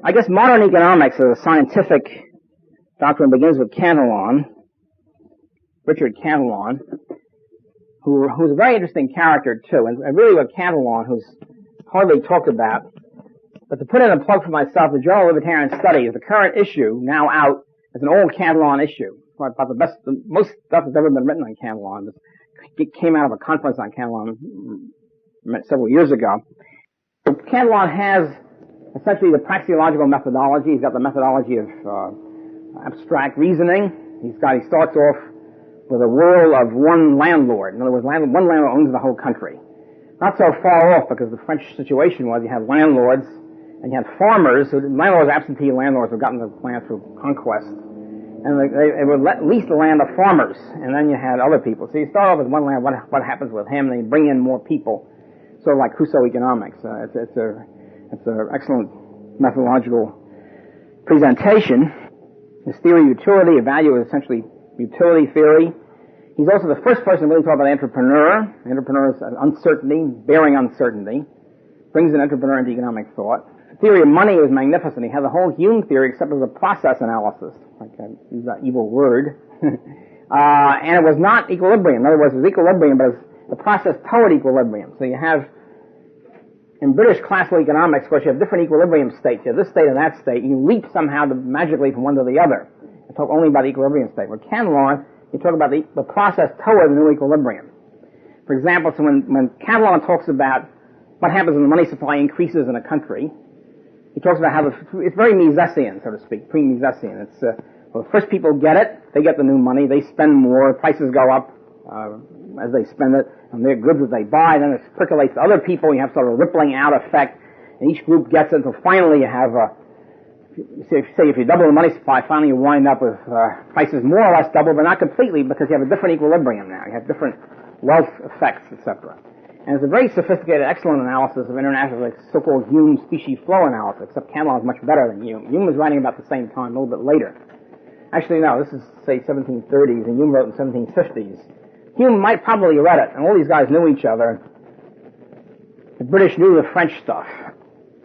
I guess modern economics as a scientific doctrine begins with Cantillon, Richard Cantillon, who's a very interesting character too, and really with Cantillon, who's hardly talked about. But to put in a plug for myself, the Journal of Libertarian Studies, the current issue, now out, is an old Cantillon issue. About the most stuff that's ever been written on Cantillon. It came out of a conference on Cantillon several years ago. So Cantillon has essentially the praxeological methodology. He's got the methodology of abstract reasoning. He starts off with a world of one landlord. In other words, one landlord owns the whole country. Not so far off, because the French situation was you had landlords and you had farmers. So landlords, absentee landlords, have gotten the land through conquest. And they would lease the land of farmers, and then you had other people. So you start off with one land, what happens with him, and you bring in more people, sort of like Crusoe economics. It's an excellent methodological presentation. His theory of utility, a value is essentially utility theory. He's also the first person to really talk about entrepreneur. The entrepreneur is uncertainty, bearing uncertainty, brings an entrepreneur into economic thought. The theory of money is magnificent. He had the whole Hume theory except as a process analysis. Like I use that evil word. And it was not equilibrium. In other words, it was equilibrium, but it was the process toward equilibrium. So you have, in British classical economics, of course, you have different equilibrium states. You have this state and that state. You leap somehow magically from one to the other. You talk only about the equilibrium state. With Cantillon, you talk about the process toward the new equilibrium. For example, so when Cantillon talks about what happens when the money supply increases in a country, he talks about how it's very Misesian, so to speak, pre-Misesian. It's well, the first people get it, they get the new money, they spend more, prices go up as they spend it, and their goods that they buy, then it percolates to other people, you have sort of a rippling out effect, and each group gets it until finally you have if you double the money supply, finally you wind up with prices more or less double, but not completely, because you have a different equilibrium now. You have different wealth effects, etc. And it's a very sophisticated, excellent analysis of international, like so-called Hume species flow analysis, except Cantillon is much better than Hume. Hume was writing about the same time, a little bit later. Actually, no, this is, say, 1730s, and Hume wrote in 1750s. Hume might probably read it, and all these guys knew each other. The British knew the French stuff.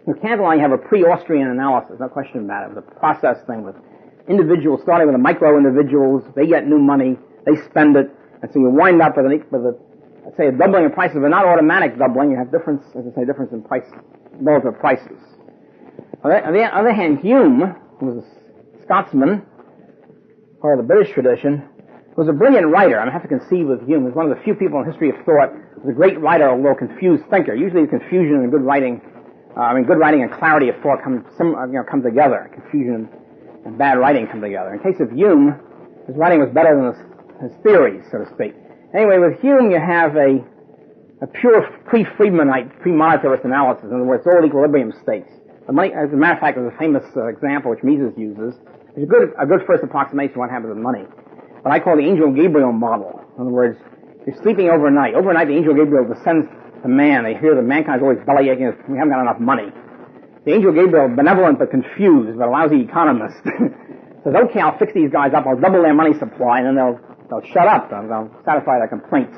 With Cantillon, you have a Pre Austrian analysis, no question about it. It was a process thing with individuals, starting with the micro-individuals. They get new money, they spend it, and so you wind up with let's say, a doubling of prices, but not automatic doubling. You have difference in price, relative prices. On the other hand, Hume, who was a Scotsman, part of the British tradition, was a brilliant writer. I have to concede with Hume. He was one of the few people in history of thought who was a great writer, although a confused thinker. Usually confusion and good writing, good writing and clarity of thought come together. Confusion and bad writing come together. In case of Hume, his writing was better than his theories, so to speak. Anyway, with Hume, you have a pure pre-Friedmanite, pre-monetarist analysis. In other words, it's all equilibrium states. As a matter of fact, there's a famous example which Mises uses. It's a good first approximation of what happens with money. What I call the Angel Gabriel model. In other words, you're sleeping overnight. Overnight, the Angel Gabriel descends to man. They hear that mankind is always bellyaching. We haven't got enough money. The Angel Gabriel, benevolent but confused, but a lousy economist, says, okay, I'll fix these guys up. I'll double their money supply, and then they'll shut up. They'll satisfy their complaints.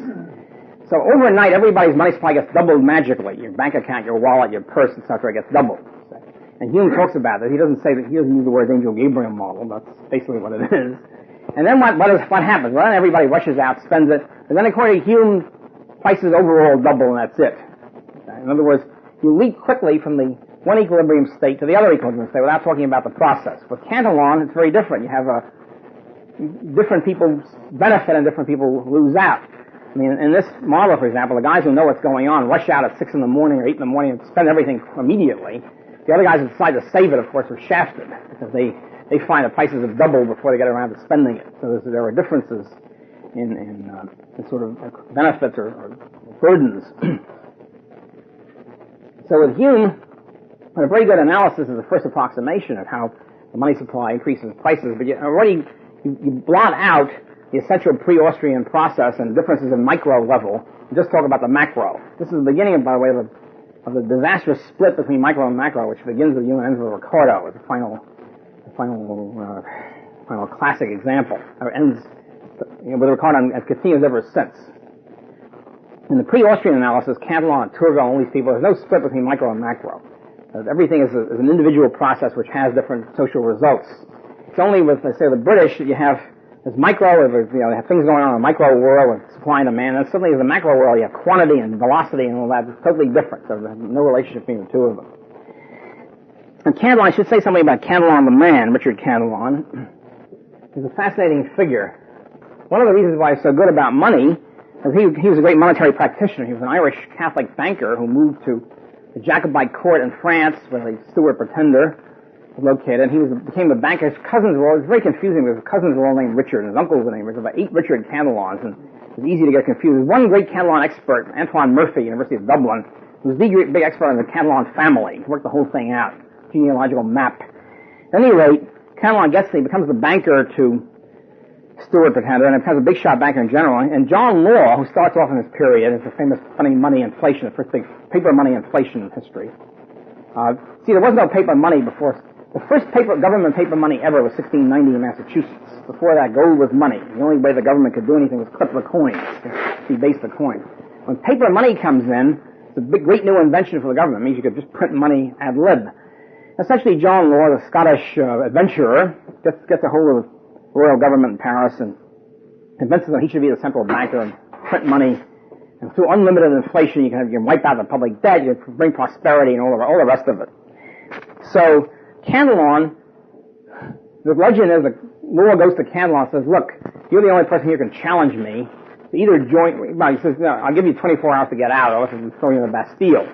So overnight, everybody's money supply gets doubled magically. Your bank account, your wallet, your purse, etc. gets doubled. And Hume talks about it. He doesn't use the word Angel Gabriel model. That's basically what it is. And then what happens? Well, then everybody rushes out, spends it. And then according to Hume, prices overall double, and that's it. In other words, you leap quickly from the one equilibrium state to the other equilibrium state without talking about the process. With Cantillon, it's very different. You have different people benefit and different people lose out. I mean, in this model, for example, the guys who know what's going on rush out at 6 in the morning or 8 in the morning and spend everything immediately. The other guys who decide to save it, of course, are shafted because they find the prices have doubled before they get around to spending it. So there are differences in sort of benefits or burdens. So with Hume, a very good analysis is the first approximation of how the money supply increases prices, but you blot out the essential pre-Austrian process and differences in micro level and just talk about the macro. This is the beginning, by the way, of the disastrous split between micro and macro, which begins with Hume and ends with Ricardo as the final classic example, or ends with Ricardo and continues ever since. In the pre-Austrian analysis, Cantillon and Turgot, all these people, there's no split between micro and macro. Everything is an individual process which has different social results. It's only with, let's say, the British that you have this micro, they have things going on in the micro world with supply and demand, and suddenly in the macro world you have quantity and velocity and all that. It's totally different. There's no relationship between the two of them. And Cantillon, I should say something about Cantillon the man, Richard Cantillon. He's a fascinating figure. One of the reasons why he's so good about money is he was a great monetary practitioner. He was an Irish Catholic banker who moved to the Jacobite court in France where the Stuart pretender was located, and he became the banker. His cousins were all, it was very confusing because his cousins were all named Richard, and his uncles were named Richard. About 8 Richard Cantillons, and it was easy to get confused. There's one great Cantillon expert, Antoine Murphy, University of Dublin, who was the great big expert on the Cantillon family. He worked the whole thing out, genealogical map. At any rate, Cantillon he becomes the banker to Stuart pretender, and becomes a big shot banker in general. And John Law, who starts off in this period, is the famous funny money inflation, the first big paper money inflation in history. There was no paper money before. The first government paper money ever was 1690 in Massachusetts. Before that, gold was money. The only way the government could do anything was clip the coins, debase the coin. When paper money comes in, it's a great new invention for the government. It means you could just print money ad lib. Essentially, John Law, the Scottish adventurer, gets a hold of the royal government in Paris and convinces them he should be the central banker and print money. And through unlimited inflation, you can wipe out the public debt, you can bring prosperity and all the rest of it. So, Cantillon, the legend is that Law goes to Cantillon and says, look, you're the only person here who can challenge me. Either join, he says, no, I'll give you 24 hours to get out, or else I'll throw you in the Bastille.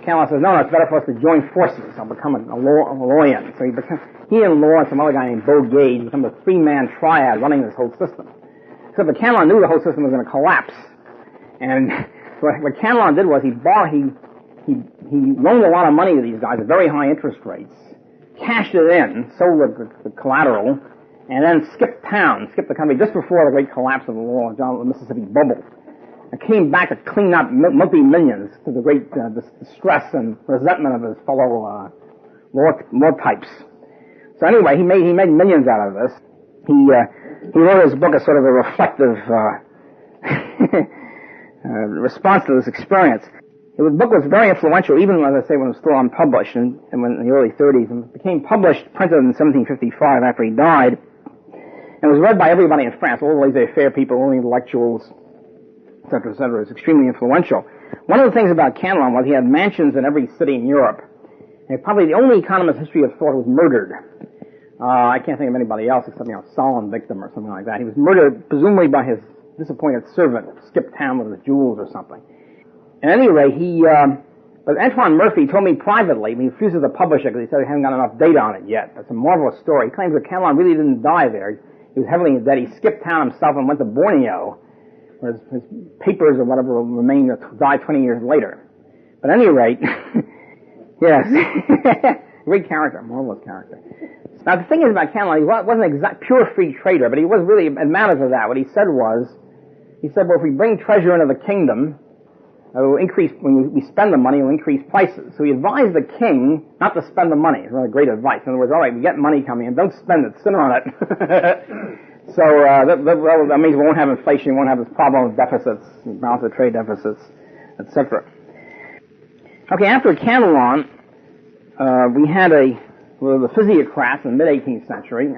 Cantillon says, no, it's better for us to join forces. I'll become a Lawyan. So he and Law and some other guy named Beau Gage become the 3-man triad running this whole system. Except that Cantillon knew the whole system was going to collapse. And what Cantillon did was he loaned a lot of money to these guys at very high interest rates, cashed it in, sold the collateral, and then skipped the country just before the great collapse of the Mississippi bubble. And came back to clean up multi-millions to the great distress and resentment of his fellow law types. So anyway, he made millions out of this. He wrote his book as sort of a reflective response to this experience. The book was very influential, even, as I say, when it was still unpublished, and when in the early 30s, and it became published, printed in 1755 after he died, and was read by everybody in France, all the Laissez-Faire people, all the intellectuals, etc., etc. It was extremely influential. One of the things about Cantillon was he had mansions in every city in Europe, and probably the only economist in history of thought was murdered. I can't think of anybody else except, Solon victim or something like that. He was murdered, presumably by his disappointed servant, skipped town with his jewels or something. At any rate, but Antoine Murphy told me privately, he refuses to publish it because he said he hadn't got enough data on it yet. That's a marvelous story. He claims that Cantillon really didn't die there. He was heavily in debt. He skipped town himself and went to Borneo, where his papers or whatever remained, died 20 years later. But at any rate, yes, great character, marvelous character. Now the thing is about Cantillon, he wasn't an exact pure free trader, but he was really, it matters of that. What he said, well, if we bring treasure into the kingdom, it will increase, when we spend the money, it will increase prices. So he advised the king not to spend the money. It's really great advice. In other words, all right, we get money coming in, don't spend it, sit on it. So that means we won't have inflation, we won't have this problem of deficits, balance of trade deficits, etc. Okay, after Cantillon, we had the physiocrats in the mid-18th century,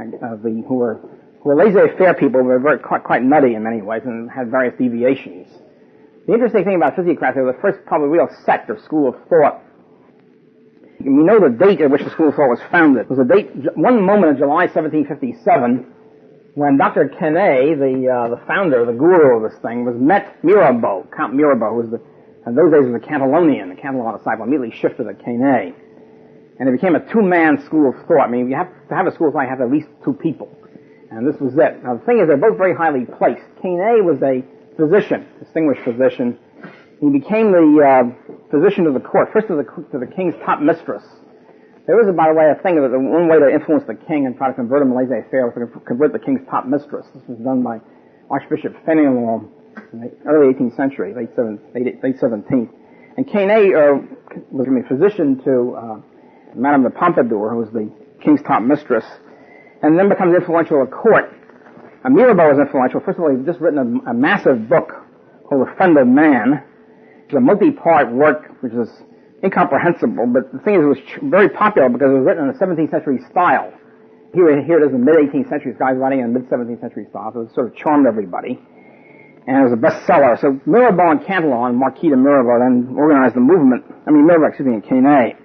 who were laissez-faire people, who were quite nutty in many ways and had various deviations. The interesting thing about physiocrats, they were the first probably real sect or school of thought. We know the date at which the school of thought was founded. It was a date, one moment in July 1757, when Dr. Quesnay, the founder, the guru of this thing, met Mirabeau, Count Mirabeau, who was in those days was a Cantillonian. The Cantillon disciple immediately shifted to Quesnay. And it became a 2-man school of thought. I mean, you have to have a school of thought, you have at least 2 people. And this was it. Now the thing is, they're both very highly placed. Quesnay was a physician, distinguished physician. He became the physician of the court, first to the king's top mistress. There was, by the way, a thing that one way to influence the king and try to convert him to laissez-faire was to convert the king's top mistress. This was done by Archbishop Fenelon in the early 18th century, late 17th. And Quesnay was a physician to Madame de Pompadour, who was the king's top mistress, and then becomes influential at court. Mirabeau was influential. First of all, he'd just written a massive book called The Friend of Man. It's a multi-part work which is incomprehensible, but the thing is, it was very popular because it was written in a 17th century style. Here it is in the mid-18th century, guys writing in mid-17th century style, so it sort of charmed everybody. And it was a bestseller. So Mirabeau and Cantillon, Marquis de Mirabeau, then organized the movement, in Quesnay.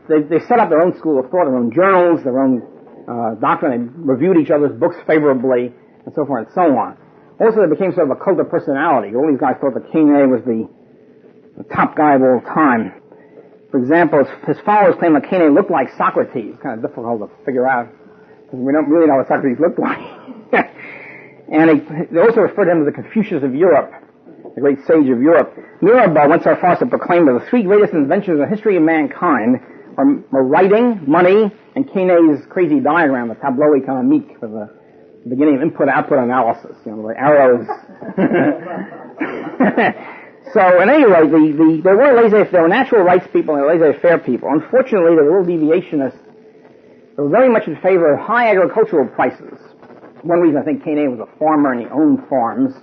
They set up their own school of thought, their own journals, their own doctrine. They reviewed each other's books favorably, and so forth and so on. Also, they became sort of a cult of personality. All these guys thought that Quesnay was the top guy of all time. For example, his followers claim that Quesnay looked like Socrates. It's kind of difficult to figure out, because we don't really know what Socrates looked like. And they also refer to him as the Confucius of Europe, the great sage of Europe. Mirabeau went so far as to proclaim that the three greatest inventions in the history of mankind were writing, money, and Quesnay's crazy diagram, the tableau économique, for the beginning of input-output analysis, the arrows. So, at any rate, they were natural rights people and laissez-faire people. Unfortunately, the little deviationists were very much in favor of high agricultural prices. One reason I think Quesnay was a farmer and he owned farms.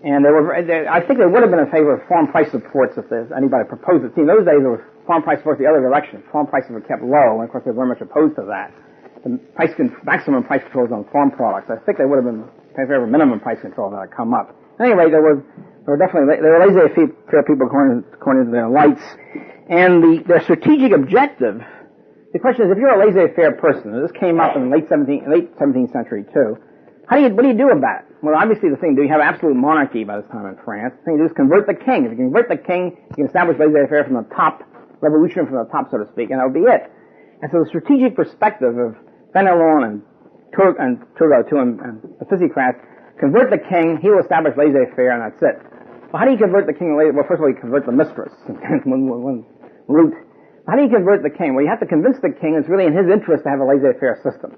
And I think they would have been in favor of farm price supports if anybody proposed it. See, in those days, there was farm price supports the other direction. Farm prices were kept low, and of course they were very much opposed to that. The maximum price controls on farm products. I think they would have been in favor of minimum price control that had come up. At any rate, they were laissez-faire people according to their lights. And their strategic objective, the question is, if you're a laissez-faire person, and this came up in the late 17th century too, what do you do about it? Well, obviously do you have absolute monarchy by this time in France? The thing to do is convert the king. If you convert the king, you can establish laissez-faire from the top, revolution from the top, so to speak, and that would be it. And so the strategic perspective of Fenelon and Turgot too, and the physiocrats, convert the king, he will establish laissez-faire, and that's it. Well, how do you convert the king? Well, first of all, you convert the mistress. one route. How do you convert the king? Well, you have to convince the king it's really in his interest to have a laissez-faire system.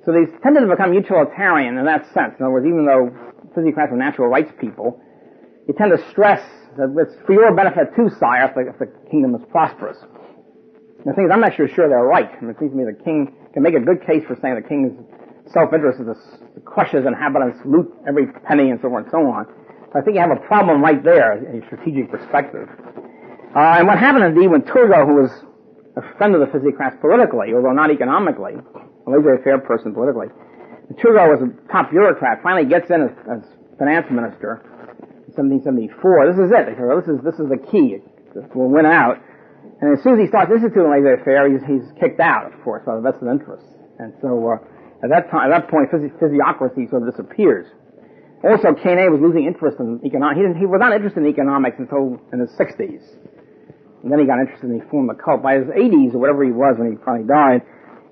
So they tended to become utilitarian in that sense. In other words, even though physiocrats were natural rights people, you tend to stress that it's for your benefit too, sire, if the kingdom is prosperous. And the thing is, I'm not sure they're right. It seems to me the king can make a good case for saying the king's self-interest is to crush his inhabitants, loot every penny, and so forth and so on. So I think you have a problem right there in a strategic perspective. And what happened indeed when Turgot, who was a friend of the physiocrats politically, although not economically, a laissez-faire person politically, Turgot was a top bureaucrat, finally gets in as finance minister in 1774. This is it. This is the key. We'll win out. And as soon as he starts instituting laissez-faire, he's kicked out, of course, by the vested interests. And so at that point, physiocracy sort of disappears. Also, Quesnay was losing interest in economics. He was not interested in economics until in his 60s. And then he got interested and he formed the cult. By his 80s, or whatever he was when he finally died,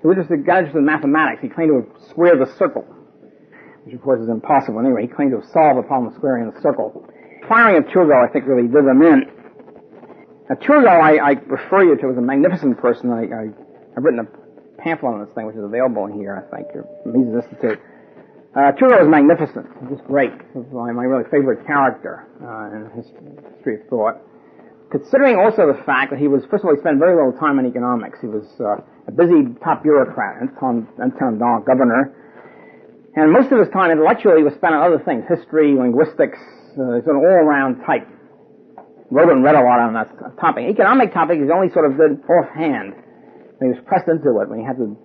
he got interested in mathematics. He claimed to have squared the circle, which of course is impossible. Anyway, he claimed to have solved the problem of squaring the circle. Firing of Turgot, I think, really did them in. Now, Turgot, I refer you to as a magnificent person. I've written a pamphlet on this thing, which is available here, I think, from Mises Institute. Turgot was magnificent. He was great. He was my really favorite character in history of thought. Considering also the fact that he spent very little time in economics. He was a busy top bureaucrat, intendant, governor. And most of his time intellectually was spent on other things, history, linguistics, sort of all-around type. Wrote and read a lot on that topic. Economic topic is only sort of good offhand. He was pressed into it when he had to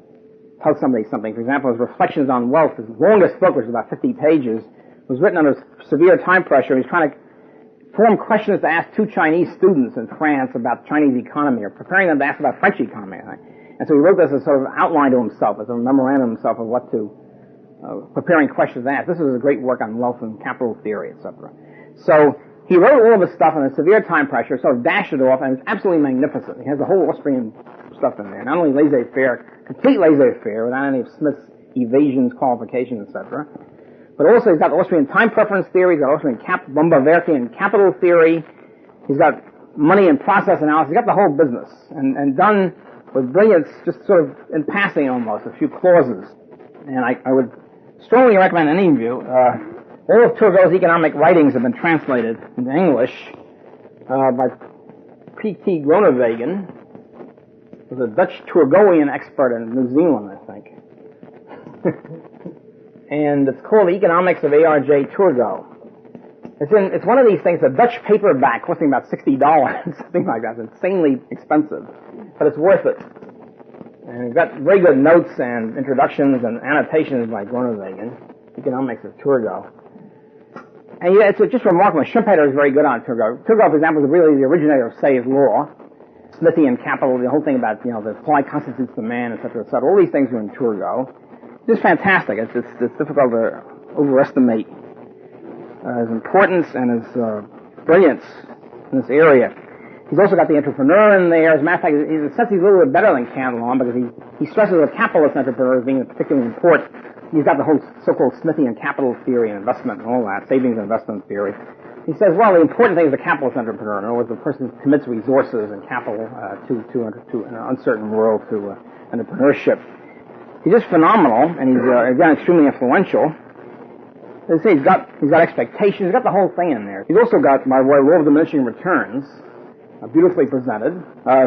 tell somebody something. For example, his Reflections on Wealth, his longest book, which was about 50 pages, was written under severe time pressure. He was trying to form questions to ask two Chinese students in France about Chinese economy, or preparing them to ask about French economy, I think. And so he wrote this as sort of outline to himself, as a memorandum himself of what to, preparing questions to ask. This was a great work on wealth and capital theory, etc. So he wrote all of this stuff under severe time pressure, sort of dashed it off, and it's absolutely magnificent. He has the whole Austrian stuff in there. Not only laissez-faire, complete laissez-faire, without any of Smith's evasions, qualifications, etc., but also he's got Austrian time preference theory, he's got Austrian Bombardian capital theory, he's got money and process analysis, he's got the whole business, and done with brilliance, just sort of in passing almost, a few clauses. And I would strongly recommend any of you, all of Turgot's economic writings have been translated into English by P.T. Groenewegen, who's a Dutch Turgotian expert in New Zealand, I think. And it's called The Economics of A.R.J. Turgot. It's one of these things, a Dutch paperback costing about $60, something like that. It's insanely expensive, but it's worth it. And it's got very good notes and introductions and annotations by Groenewegen, Economics of Turgot. And yeah, it's just remarkable. Schumpeter is very good on Turgot. Turgot, for example, is really the originator of Say's law, Smithian capital, the whole thing about, the supply constitutes the man, et cetera, et cetera. All these things are in Turgot. It's just fantastic. It's difficult to overestimate his importance and his brilliance in this area. He's also got the entrepreneur in there. As a matter of fact, in a sense, he's a little bit better than Cantillon because he stresses the capitalist entrepreneur as being particularly important. He's got the whole so-called Smithian capital theory and investment and all that, savings and investment theory. He says, well, the important thing is the capitalist entrepreneur. In other words, the person who commits resources and capital to an uncertain world to entrepreneurship. He's just phenomenal, and he's again extremely influential. As I say, he's got expectations. He's got the whole thing in there. He's also got, by way, law of diminishing returns, beautifully presented.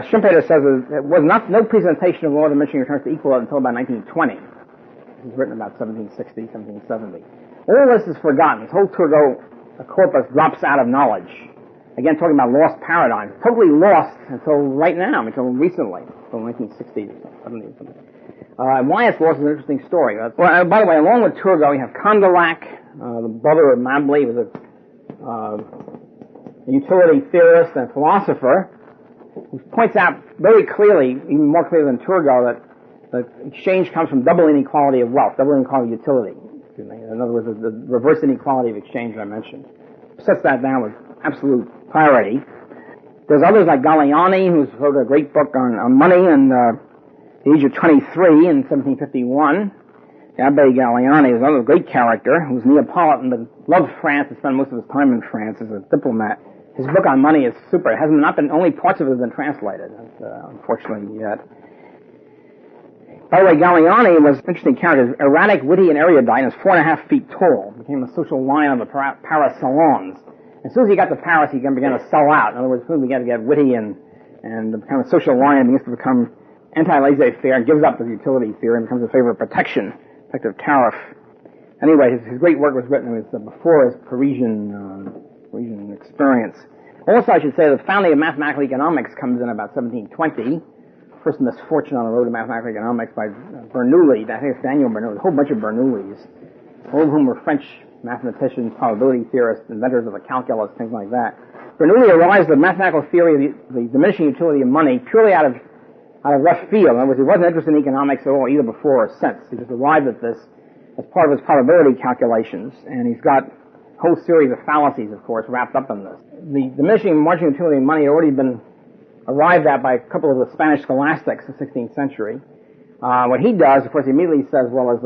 Schumpeter says it was no presentation of law of diminishing returns to equal it until about 1920. It was written about 1760, 1770. All this is forgotten. This whole Turgot corpus drops out of knowledge. Again, talking about lost paradigms. Totally lost until right now, until recently, until 1960s or 70s or something. And why it's lost is an interesting story. By the way, along with Turgot, we have Condillac, the brother of Mably, was a utility theorist and philosopher, who points out very clearly, even more clearly than Turgot, that the exchange comes from double inequality of wealth, double inequality of utility. In other words, the reverse inequality of exchange I mentioned. Sets that down with absolute clarity. There's others like Galiani, who's wrote a great book on money and the age of 23 in 1751. The Abbé Galiani is another great character who's Neapolitan but loved France and spent most of his time in France as a diplomat. His book on money is super. It hasn't not been, only parts of it have been translated, unfortunately yet. By the way, Galiani was an interesting character. Erratic, witty, and erudite, and was 4.5 feet tall. Became a social lion of the Paris salons. As soon as he got to Paris, he began to sell out. In other words, as soon as he began to get witty and become a social lion, begins to become anti-laissez-faire and gives up his utility theory and becomes a favor of protection, effective tariff. Anyway, his great work was written before his Parisian experience. Also, I should say the founding of mathematical economics comes in about 1720. First misfortune on the road to mathematical economics by Bernoulli. I think it's Daniel Bernoulli, a whole bunch of Bernoullis, all of whom were French mathematicians, probability theorists, inventors of the calculus, things like that. Bernoulli arrived at the mathematical theory of the diminishing utility of money purely out of left field. In other words, he wasn't interested in economics at all, either before or since. He just arrived at this as part of his probability calculations, and he's got a whole series of fallacies, of course, wrapped up in this. The diminishing marginal utility of money had already been arrived at by a couple of the Spanish scholastics in the 16th century. What he does, of course, he immediately says, well, as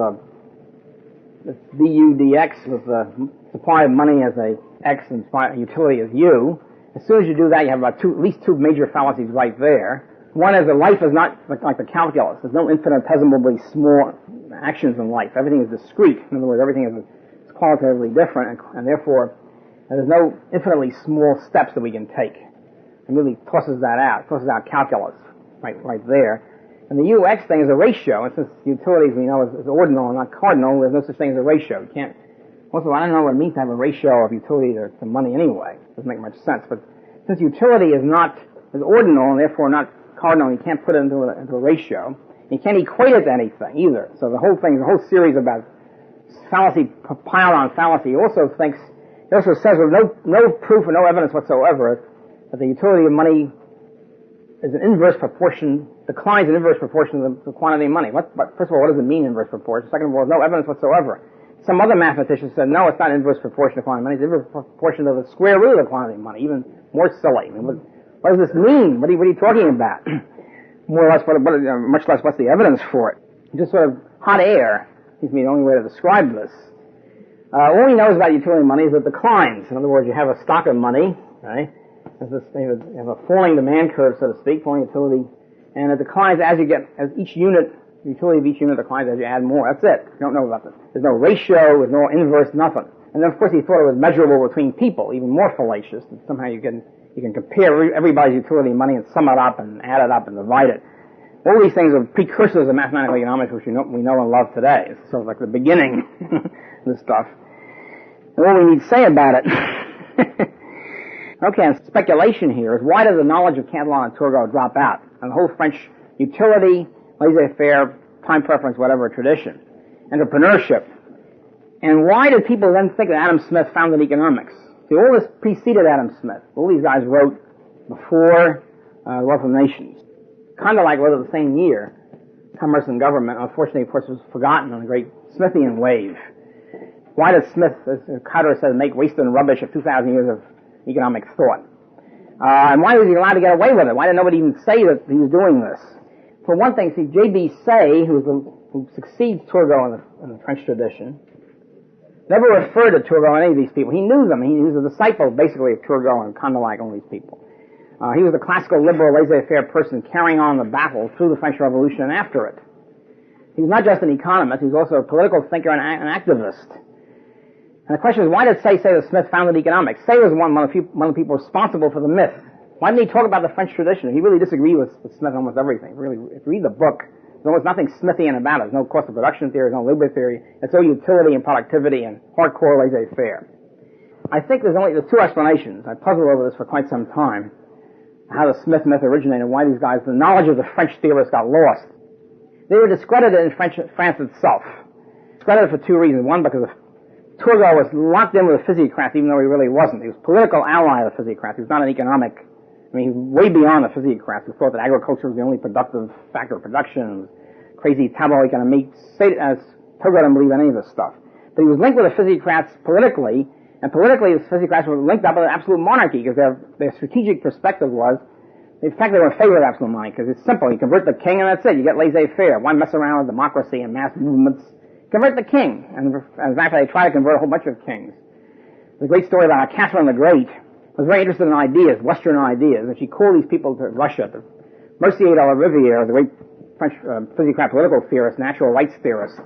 du dx with the supply of money as a x and utility as u. As soon as you do that, you have about at least two major fallacies right there. One is that life is not like the calculus. There's no infinitesimally small actions in life. Everything is discrete. In other words, everything is qualitatively different, and therefore there's no infinitely small steps that we can take. It really tosses that out. Tosses out calculus right there. And the UX thing is a ratio. And since utilities we know is ordinal and not cardinal, there's no such thing as a ratio. You can't. Also, I don't know what it means to have a ratio of utility to money anyway. It doesn't make much sense. But since utility is ordinal and therefore not cardinal, you can't put it into a ratio. You can't equate it to anything either. So the whole series about fallacy piled on fallacy. He also says with no proof or no evidence whatsoever that the utility of money is an inverse proportion, declines in inverse proportion to the quantity of money. First of all, what does it mean, inverse proportion? Second of all, no evidence whatsoever. Some other mathematicians said, no, it's not inverse proportion to quantity of money, it's inverse proportion to the square root of the quantity of money, even more silly. I mean, what does this mean? What are you talking about? More or less, much less, what's the evidence for it? Just sort of hot air seems to be the only way to describe this. All he knows about utility of money is it declines. In other words, you have a stock of money, right? You have a falling demand curve, so to speak, falling utility, and it declines as each unit, the utility of each unit declines as you add more. That's it. You don't know about this. There's no ratio, there's no inverse, nothing. And then, of course, he thought it was measurable between people, even more fallacious, that somehow you can compare everybody's utility of money and sum it up and add it up and divide it. All these things are precursors of mathematical economics, which we know and love today. It's sort of like the beginning of this stuff. And what we need to say about it Okay, and speculation here is why does the knowledge of Cantillon and Turgot drop out? And the whole French utility, laissez-faire, time preference, whatever tradition, entrepreneurship. And why did people then think that Adam Smith founded economics? See, all this preceded Adam Smith. All these guys wrote before the Wealth of Nations. Cantillon wrote it the same year, Commerce and Government. Unfortunately, of course, it was forgotten on the great Smithian wave. Why does Smith, as Carter says, make waste and rubbish of 2,000 years of economic thought? And why was he allowed to get away with it? Why did nobody even say that he was doing this? For one thing, see, J.B. Say, who succeeds Turgot in the French tradition, never referred to Turgot and any of these people. He knew them. He was a disciple, basically, of Turgot and Cantillon, all these people. He was a classical liberal, laissez-faire person carrying on the battle through the French Revolution and after it. He was not just an economist, he was also a political thinker and an activist. And the question is, why did Say that Smith founded economics? Say was one of the people responsible for the myth. Why didn't he talk about the French tradition? He really disagreed with Smith on almost everything. Really, if you read the book, there's almost nothing Smithian about it. There's no cost of production theory, there's no labor theory. It's all utility and productivity and hardcore laissez-faire. I think there's two explanations. I puzzled over this for quite some time, how the Smith myth originated, why these guys, the knowledge of the French theorists got lost. They were discredited in France itself. Discredited for two reasons. One, because Turgot was locked in with the physiocrats, even though he really wasn't. He was a political ally of the physiocrats. He was not an economic, he was way beyond the physiocrats who thought that agriculture was the only productive factor of production, crazy tableau economique. As Turgot didn't believe any of this stuff. But he was linked with the physiocrats politically, and politically the physiocrats were linked up with absolute monarchy, because their strategic perspective was, in fact, they were in favor of absolute monarchy, because it's simple. You convert the king and that's it. You get laissez-faire. Why mess around with democracy and mass movements? Convert the king. And in fact, they try to convert a whole bunch of kings. There's a great story about how Catherine the Great was very interested in ideas, Western ideas, and she called these people to Russia. Mercier de la Riviere, the great French physiocrat political theorist, natural rights theorist,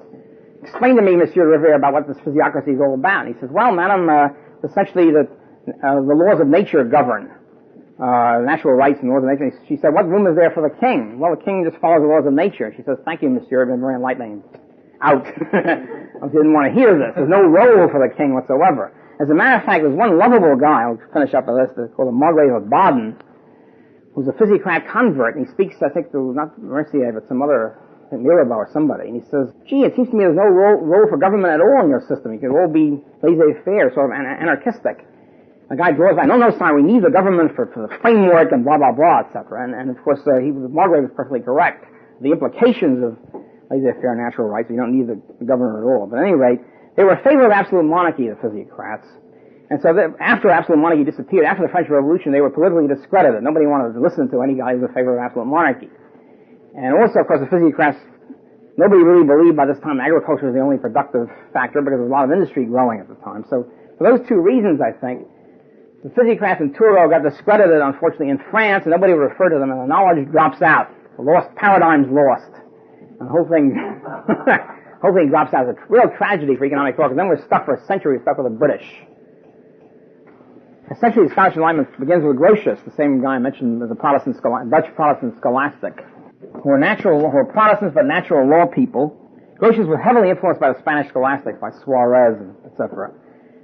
explain to me, Monsieur Riviere, about what this physiocracy is all about. And he says, well, madam, essentially the laws of nature govern natural rights and laws of nature. She said, what room is there for the king? Well, the king just follows the laws of nature. She says, thank you, Monsieur, it's been very enlightening. Out. I didn't want to hear this. There's no role for the king whatsoever. As a matter of fact, there's one lovable guy, I'll finish up with this, called the Margrave of Baden, who's a physiocrat convert, and he speaks, I think, to not Mercier, but some other, Mirabeau or somebody, and he says, gee, it seems to me there's no role for government at all in your system. You could all be laissez-faire, sort of anarchistic. The guy draws back, no, son, we need the government for the framework and blah, blah, blah, etc. And of course, Margrave is perfectly correct. The implications of laissez-faire natural rights, you don't need the government at all. But at any rate, they were in favor of absolute monarchy, the physiocrats. And so after absolute monarchy disappeared, after the French Revolution, they were politically discredited. Nobody wanted to listen to any guy who was in favor of absolute monarchy. And also, of course, the physiocrats, nobody really believed by this time agriculture was the only productive factor because there was a lot of industry growing at the time. So for those two reasons, I think, the physiocrats and Turgot got discredited, unfortunately, in France, and nobody would refer to them, and the knowledge drops out. The paradigm's lost. And the whole thing drops out. It's a real tragedy for economic thought, because then we're stuck for a century, stuck with the British. Essentially, the scholarship alignment begins with Grotius, the same guy I mentioned as a Dutch Protestant scholastic, who were Protestants but natural law people. Grotius was heavily influenced by the Spanish scholastics, by Suarez, etc.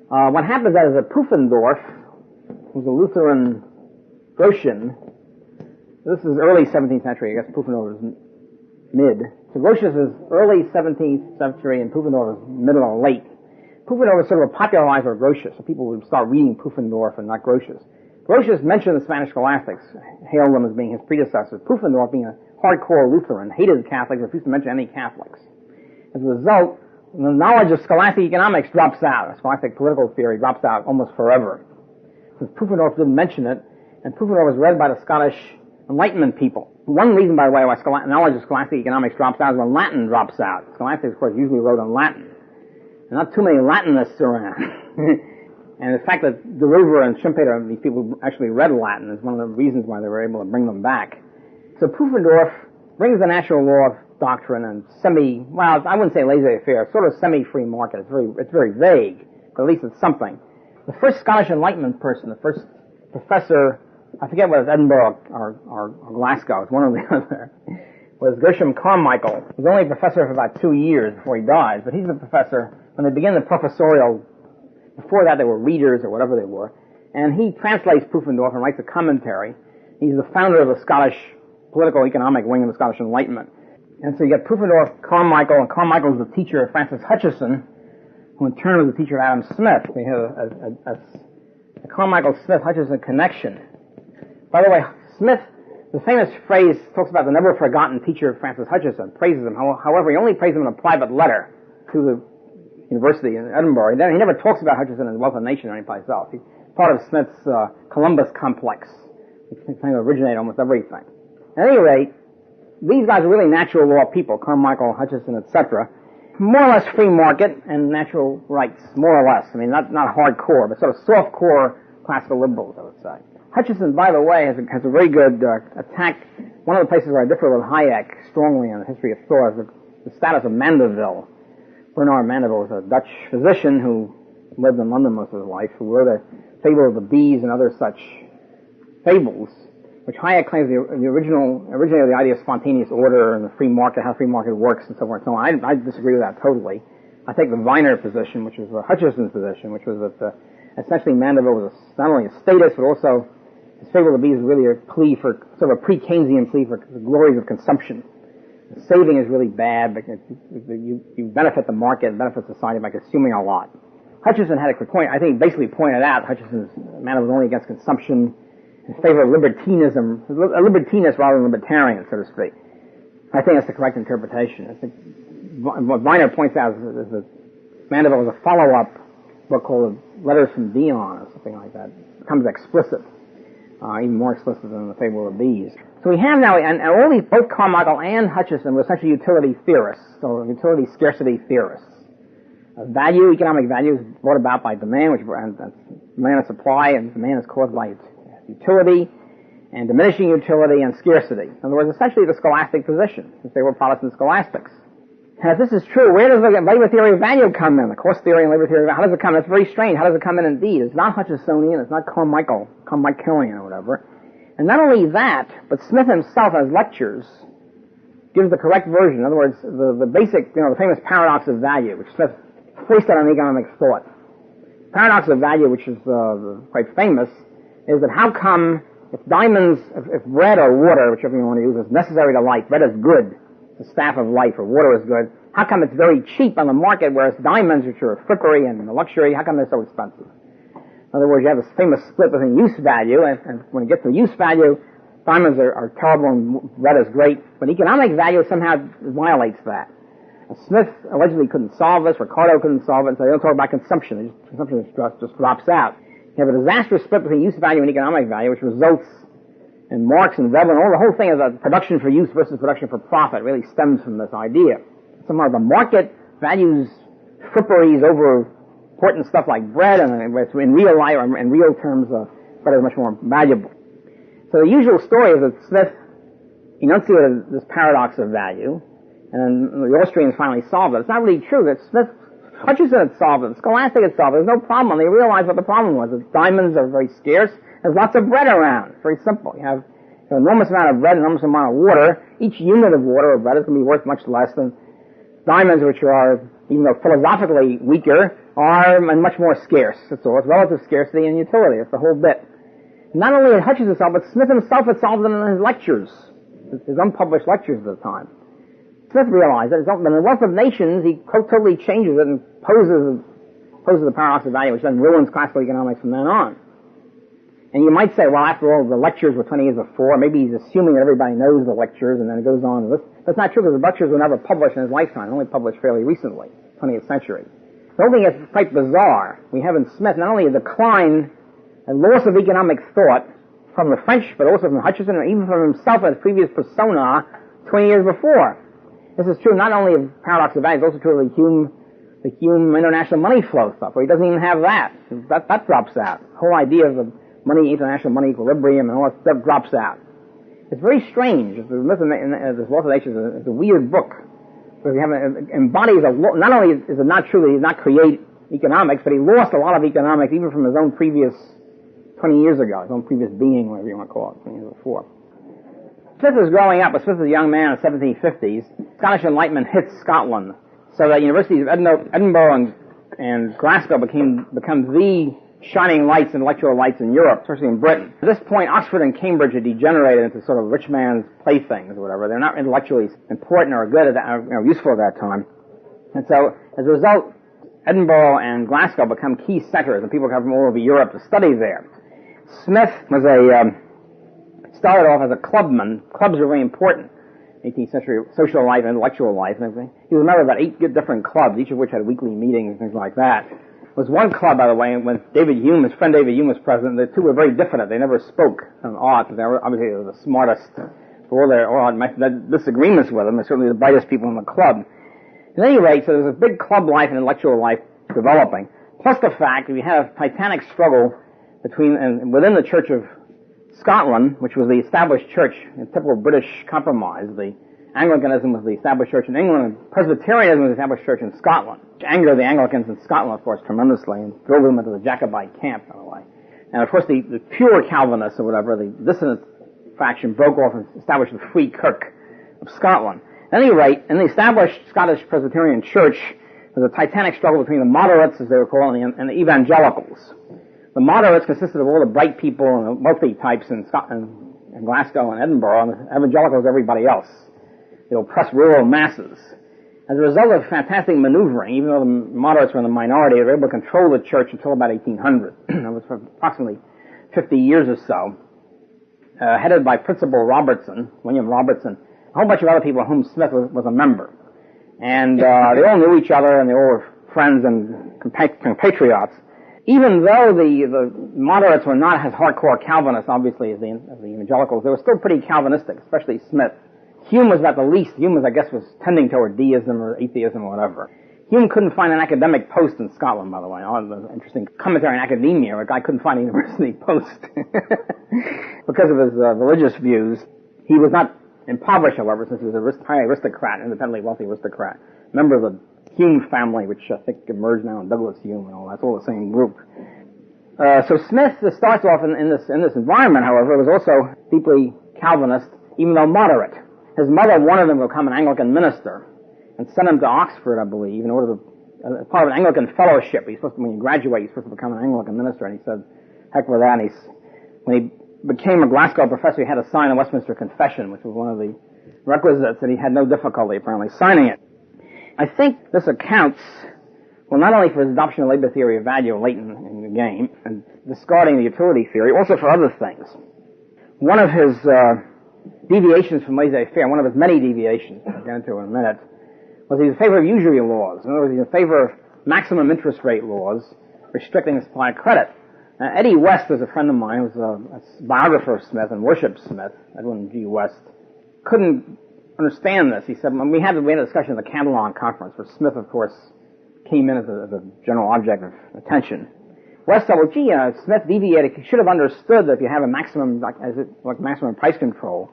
What happens is that Pufendorf, who's a Lutheran Grotian, this is early 17th century, I guess Pufendorf is mid. So Grotius is early 17th century and Pufendorf is middle or late. Pufendorf was sort of a popularizer of Grotius, so people would start reading Pufendorf and not Grotius. Grotius mentioned the Spanish scholastics, hailed them as being his predecessors. Pufendorf, being a hardcore Lutheran, hated Catholics, refused to mention any Catholics. As a result, the knowledge of scholastic economics drops out. Scholastic political theory drops out almost forever. Since Pufendorf didn't mention it, and Pufendorf was read by the Scottish Enlightenment people. One reason, by the way, why knowledge of scholastic economics drops out is when Latin drops out. Scholastics, of course, usually wrote in Latin. There are not too many Latinists around. And the fact that de Ruyter and Schumpeter, these people actually read Latin, is one of the reasons why they were able to bring them back. So Pufendorf brings the natural law doctrine and I wouldn't say laissez-faire, sort of semi-free market. It's very vague, but at least it's something. The first Scottish Enlightenment person, the first professor, I forget whether it's Edinburgh or Glasgow, it's one or the other, was Gershom Carmichael. He was only a professor for about 2 years before he died, but he's the professor, when they begin the professorial, before that they were readers or whatever they were, And he translates Pufendorf and writes a commentary. He's the founder of the Scottish political economic wing of the Scottish Enlightenment. And so you get Pufendorf, Carmichael, and Carmichael is the teacher of Francis Hutcheson, who in turn was the teacher of Adam Smith. We have a Carmichael-Smith-Hutcheson connection. By the way, Smith, the famous phrase talks about the never forgotten teacher of Francis Hutcheson, praises him. However, he only praises him in a private letter to the university in Edinburgh. He never talks about Hutcheson as Wealth of Nation or anyplace else. He's part of Smith's Columbus complex. He kind of originated almost everything. At any rate, these guys are really natural law people, Carmichael, Hutcheson, etc. More or less free market and natural rights, more or less. I mean, not hardcore, but sort of soft-core classical liberals, I would say. Hutcheson, by the way, has a very good attack. One of the places where I differ with Hayek strongly on the history of thought is the status of Mandeville. Bernard Mandeville was a Dutch physician who lived in London most of his life, who wrote a fable of the bees and other such fables, which Hayek claims originated the idea of spontaneous order and the free market, how the free market works, and so forth and so on. I disagree with that totally. I take the Weiner position, which was Hutcheson's position, which was that essentially Mandeville was not only a statist, but also his fable of the bees is really a plea for, sort of a pre-Keynesian plea for the glories of consumption. Saving is really bad, but you benefit the market and benefit society by consuming a lot. Hutcheson had a point, I think basically pointed out Hutcheson's Mandeville was only against consumption, in favor of libertinism, a libertinist rather than libertarian, so to speak. I think that's the correct interpretation. I think what Weiner points out is that Mandeville was a follow-up book called Letters from Dion or something like that. It becomes explicit, even more explicit than the Fable of the Bees. So we have now, and all these, both Carmichael and Hutcheson were essentially utility theorists, or utility scarcity theorists. Value, economic value is brought about by demand, and demand and supply, and demand is caused by utility, and diminishing utility, and scarcity. In other words, essentially the scholastic position, since they were Protestant scholastics. And if this is true, where does the labor theory of value come in? The cost theory and labor theory of value, how does it come in? It's very strange. How does it come in indeed? It's not Hutchesonian, it's not Carmichaelian or whatever. And not only that, but Smith himself, as lectures, gives the correct version. In other words, the basic, the famous paradox of value, which Smith foisted on economic thought. Paradox of value, which is quite famous, is that how come if diamonds, if bread or water, whichever you want to use, is necessary to life, bread is good, the staff of life, or water is good, how come it's very cheap on the market, whereas diamonds, which are a frippery and a luxury, how come they're so expensive? In other words, you have this famous split between use value, and when it gets to use value, diamonds are terrible and bread is great, but economic value somehow violates that. Smith allegedly couldn't solve this, Ricardo couldn't solve it, so they don't talk about consumption. Consumption just drops out. You have a disastrous split between use value and economic value, which results in Marx and Veblen. The whole thing is that production for use versus production for profit really stems from this idea. Somehow the market values fripperies over important stuff like bread, and in real life, or in real terms, bread is much more valuable. So the usual story is that Smith enunciated this paradox of value, and then the Austrians finally solved it. It's not really true that Hutcheson had solved it, Scholastic had solved it. There's no problem. They realized what the problem was. That diamonds are very scarce. There's lots of bread around. It's very simple. You have an enormous amount of bread, an enormous amount of water. Each unit of water or bread is going to be worth much less than diamonds, which are, even though philosophically weaker, are much more scarce. That's all. It's relative scarcity and utility. That's the whole bit. Not only had Hutcheson solved it, but Smith himself had solved it in his lectures, his unpublished lectures at the time. Smith realized that in the Wealth of Nations, he totally changes it and poses the paradox of value, which then ruins classical economics from then on. And you might say, well, after all, the lectures were 20 years before. Maybe he's assuming that everybody knows the lectures, and then it goes on. That's not true, because the lectures were never published in his lifetime, only published fairly recently, 20th century. The whole thing is quite bizarre. We have in Smith not only a decline, a loss of economic thought from the French, but also from Hutcheson, and even from himself as previous persona 20 years before. This is true not only of paradox of value, it's also true of the Hume international money flow stuff, where he doesn't even have that. That drops out. The whole idea of the international money equilibrium and all that stuff drops out. It's very strange. This Wealth of Nations is a weird book. Because embodies not only is it not true that he did not create economics, but he lost a lot of economics even from his own previous 20 years ago, his own previous being, whatever you want to call it, 20 years before. Smith was growing up, but Smith was a young man in the 1750s. Scottish Enlightenment hit Scotland, so that universities of Edinburgh and Glasgow become the shining lights, intellectual lights in Europe, especially in Britain. At this point, Oxford and Cambridge had degenerated into sort of rich man's playthings or whatever. They're not intellectually important or good at that, or useful at that time. And so, as a result, Edinburgh and Glasgow become key centers, and people come from all over Europe to study there. Smith was started off as a clubman. Clubs were very important in 18th century social life and intellectual life and everything. He was a member of about 8 different clubs, each of which had weekly meetings and things like that. There was one club, by the way, when David Hume, his friend David Hume was president, the two were very different. They never spoke on art, but they were obviously the smartest for all their disagreements with them. They're certainly the brightest people in the club. At any rate, so there's a big club life and intellectual life developing, plus the fact that we had a titanic struggle between and within the Church of Scotland, which was the established church, a typical British compromise. The Anglicanism was the established church in England, and Presbyterianism was the established church in Scotland, which angered the Anglicans in Scotland, of course, tremendously, and drove them into the Jacobite camp, by the way. And of course, the pure Calvinists, or whatever, the dissident faction, broke off and established the Free Kirk of Scotland. At any rate, in the established Scottish Presbyterian Church, there was a titanic struggle between the moderates, as they were called, and the evangelicals. The moderates consisted of all the bright people and the wealthy types in Glasgow and Edinburgh, and the evangelicals everybody else, the oppressed rural masses. As a result of fantastic maneuvering, even though the moderates were in the minority, they were able to control the church until about 1800. That was for approximately 50 years or so, headed by Principal Robertson, William Robertson, a whole bunch of other people of whom Smith was a member. And they all knew each other, and they all were friends and compatriots. Even though the moderates were not as hardcore Calvinists, obviously, as the evangelicals, they were still pretty Calvinistic, especially Smith. Hume was about the least. Hume was, I guess, was tending toward deism or atheism or whatever. Hume couldn't find an academic post in Scotland, by the way. An interesting commentary on academia, where a guy couldn't find a university post because of his religious views. He was not impoverished, however, since he was a high aristocrat, independently wealthy aristocrat, member of the Hume family, which I think emerged now in Douglas Hume and all that. It's all the same group. So Smith starts off in this environment, however, was also deeply Calvinist, even though moderate. His mother wanted him to become an Anglican minister and sent him to Oxford, I believe, in order to, as part of an Anglican fellowship. When you graduate, you're supposed to become an Anglican minister, and he said, heck with that. And when he became a Glasgow professor, he had to sign the Westminster Confession, which was one of the requisites, and he had no difficulty, apparently, signing it. I think this accounts, well, not only for his adoption of labor theory of value late in the game, and discarding the utility theory, also for other things. One of his deviations from Laissez-Faire, one of his many deviations, I'll get into in a minute, was he was in favor of usury laws. In other words, he was in favor of maximum interest rate laws, restricting the supply of credit. Eddie West was a friend of mine, who was a biographer of Smith and worshipped Smith, Edwin G. West. Couldn't understand this. He said, when we had a discussion at the Cantillon conference, where Smith, of course, came in as a general object of attention. West said, well, gee, Smith deviated. He should have understood that if you have a maximum, like maximum price control,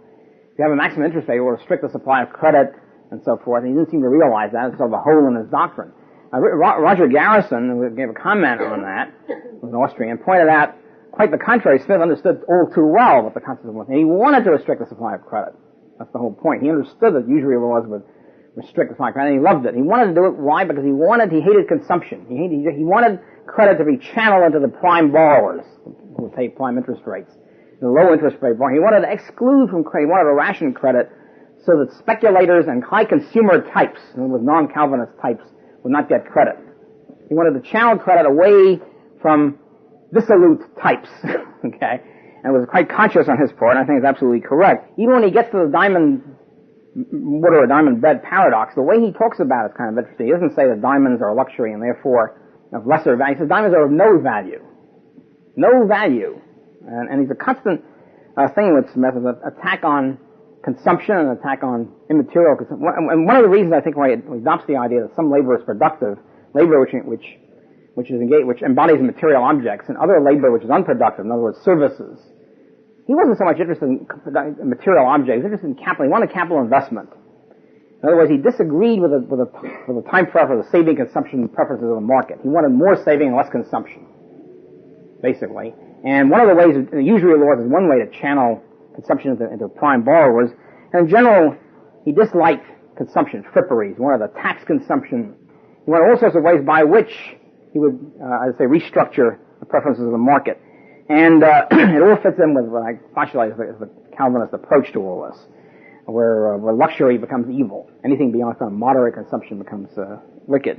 if you have a maximum interest rate, it will restrict the supply of credit and so forth. And he didn't seem to realize that. It's sort of a hole in his doctrine. Roger Garrison, who gave a comment on that, was an Austrian, pointed out, quite the contrary, Smith understood all too well what the consequence was. And he wanted to restrict the supply of credit. That's the whole point. He understood that usury laws would restrict the supply of credit, and he loved it. He wanted to do it. Why? Because he hated consumption. He wanted credit to be channeled into the prime borrowers, who would pay prime interest rates, the low interest rate borrowers. He wanted to exclude from credit. He wanted to ration credit so that speculators and high consumer types, with non-Calvinist types, would not get credit. He wanted to channel credit away from dissolute types, okay? And was quite conscious on his part, and I think it's absolutely correct. Even when he gets to the diamond water or diamond bread paradox, the way he talks about it is kind of interesting. He doesn't say that diamonds are a luxury and therefore of lesser value. He says diamonds are of no value. No value. And he's a constant thing with Smith, is an attack on consumption and an attack on immaterial consumption. And one of the reasons I think why he adopts the idea that some labor is productive, labor which embodies material objects, and other labor which is unproductive, in other words, services. He wasn't so much interested in material objects. He was interested in capital. He wanted capital investment. In other words, he disagreed with the time preference, the saving consumption preferences of the market. He wanted more saving and less consumption, basically. And one of the ways, usury laws is one way to channel consumption into prime borrowers. And in general, he disliked consumption, fripperies. He wanted to tax consumption. He wanted all sorts of ways by which he would, restructure the preferences of the market. And it all fits in with what I postulate as the Calvinist approach to all this, where luxury becomes evil. Anything beyond some moderate consumption becomes wicked.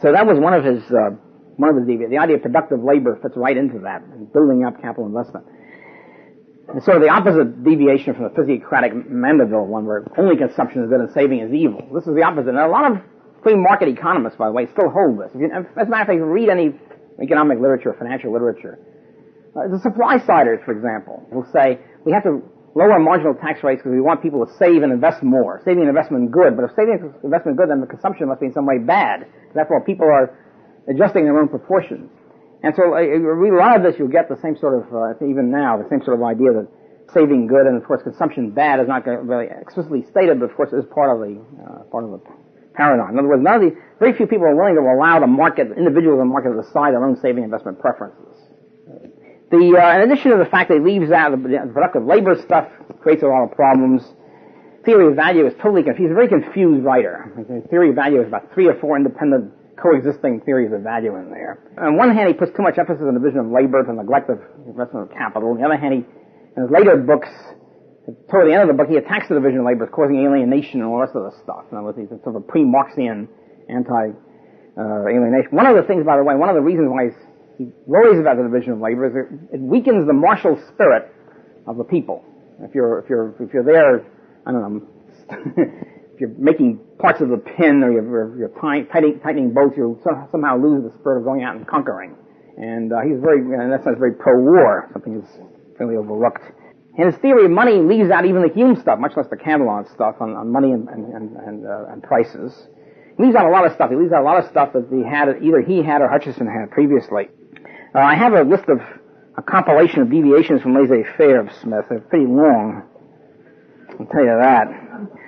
So that was one of his deviations. The idea of productive labor fits right into that, and building up capital investment. And so the opposite deviation from the physiocratic Mandeville one, where only consumption is good and saving is evil. This is the opposite. And a lot of free market economists, by the way, still hold this. As a matter of fact, if you read any economic literature, financial literature, the supply-siders, for example, will say we have to lower marginal tax rates because we want people to save and invest more. Saving and investment good, but if saving and investment good, then the consumption must be in some way bad. Therefore, people are adjusting their own proportions. And so, a lot of this, you'll get the same sort of, even now, the same sort of idea that saving good and, of course, consumption bad is not really explicitly stated, but, of course, it is part of the paradigm. In other words, very few people are willing to allow the market, individuals in the market to decide their own saving investment preferences. In addition to the fact that it leaves out the productive labor stuff, creates a lot of problems. Theory of value is totally confused. He's a very confused writer. The theory of value is about 3 or 4 independent coexisting theories of value in there. On one hand, he puts too much emphasis on division of labor to neglect of investment of capital. On the other hand, in his later books, toward the end of the book, he attacks the division of labor as causing alienation and all the rest of the stuff. In other words, he's sort of a pre-Marxian anti-alienation. One of the things, by the way, one of the reasons why he worries about the division of labor is it weakens the martial spirit of the people. If you're there, I don't know, if you're making parts of the pin or you're tightening bolts, you'll somehow lose the spirit of going out and conquering. And he's in that sense, very pro-war, something that's fairly overlooked. And his theory of money leaves out even the Hume stuff, much less the Cantillon stuff on money and prices. He leaves out a lot of stuff. He leaves out a lot of stuff that either he had or Hutcheson had previously. I have a list of a compilation of deviations from Laissez-Faire of Smith. They're pretty long. I'll tell you that.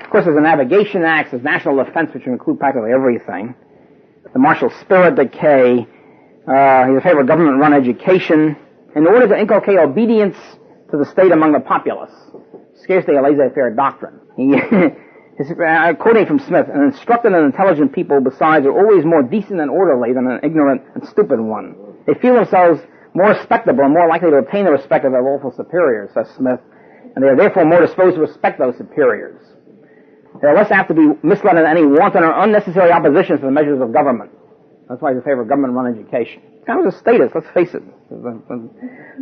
Of course, there's the Navigation Acts, there's national defense, which include practically everything. The martial spirit decay. He's in favor of government-run education in order to inculcate obedience to the state among the populace. Scarcely a laissez-faire doctrine. Quoting from Smith, an instructed and intelligent people, besides, are always more decent and orderly than an ignorant and stupid one. They feel themselves more respectable and more likely to obtain the respect of their lawful superiors, says Smith, and they are therefore more disposed to respect those superiors. They are less apt to be misled in any wanton or unnecessary opposition to the measures of government. That's why he's in favor of government-run education. It's kind of a status, let's face it. There's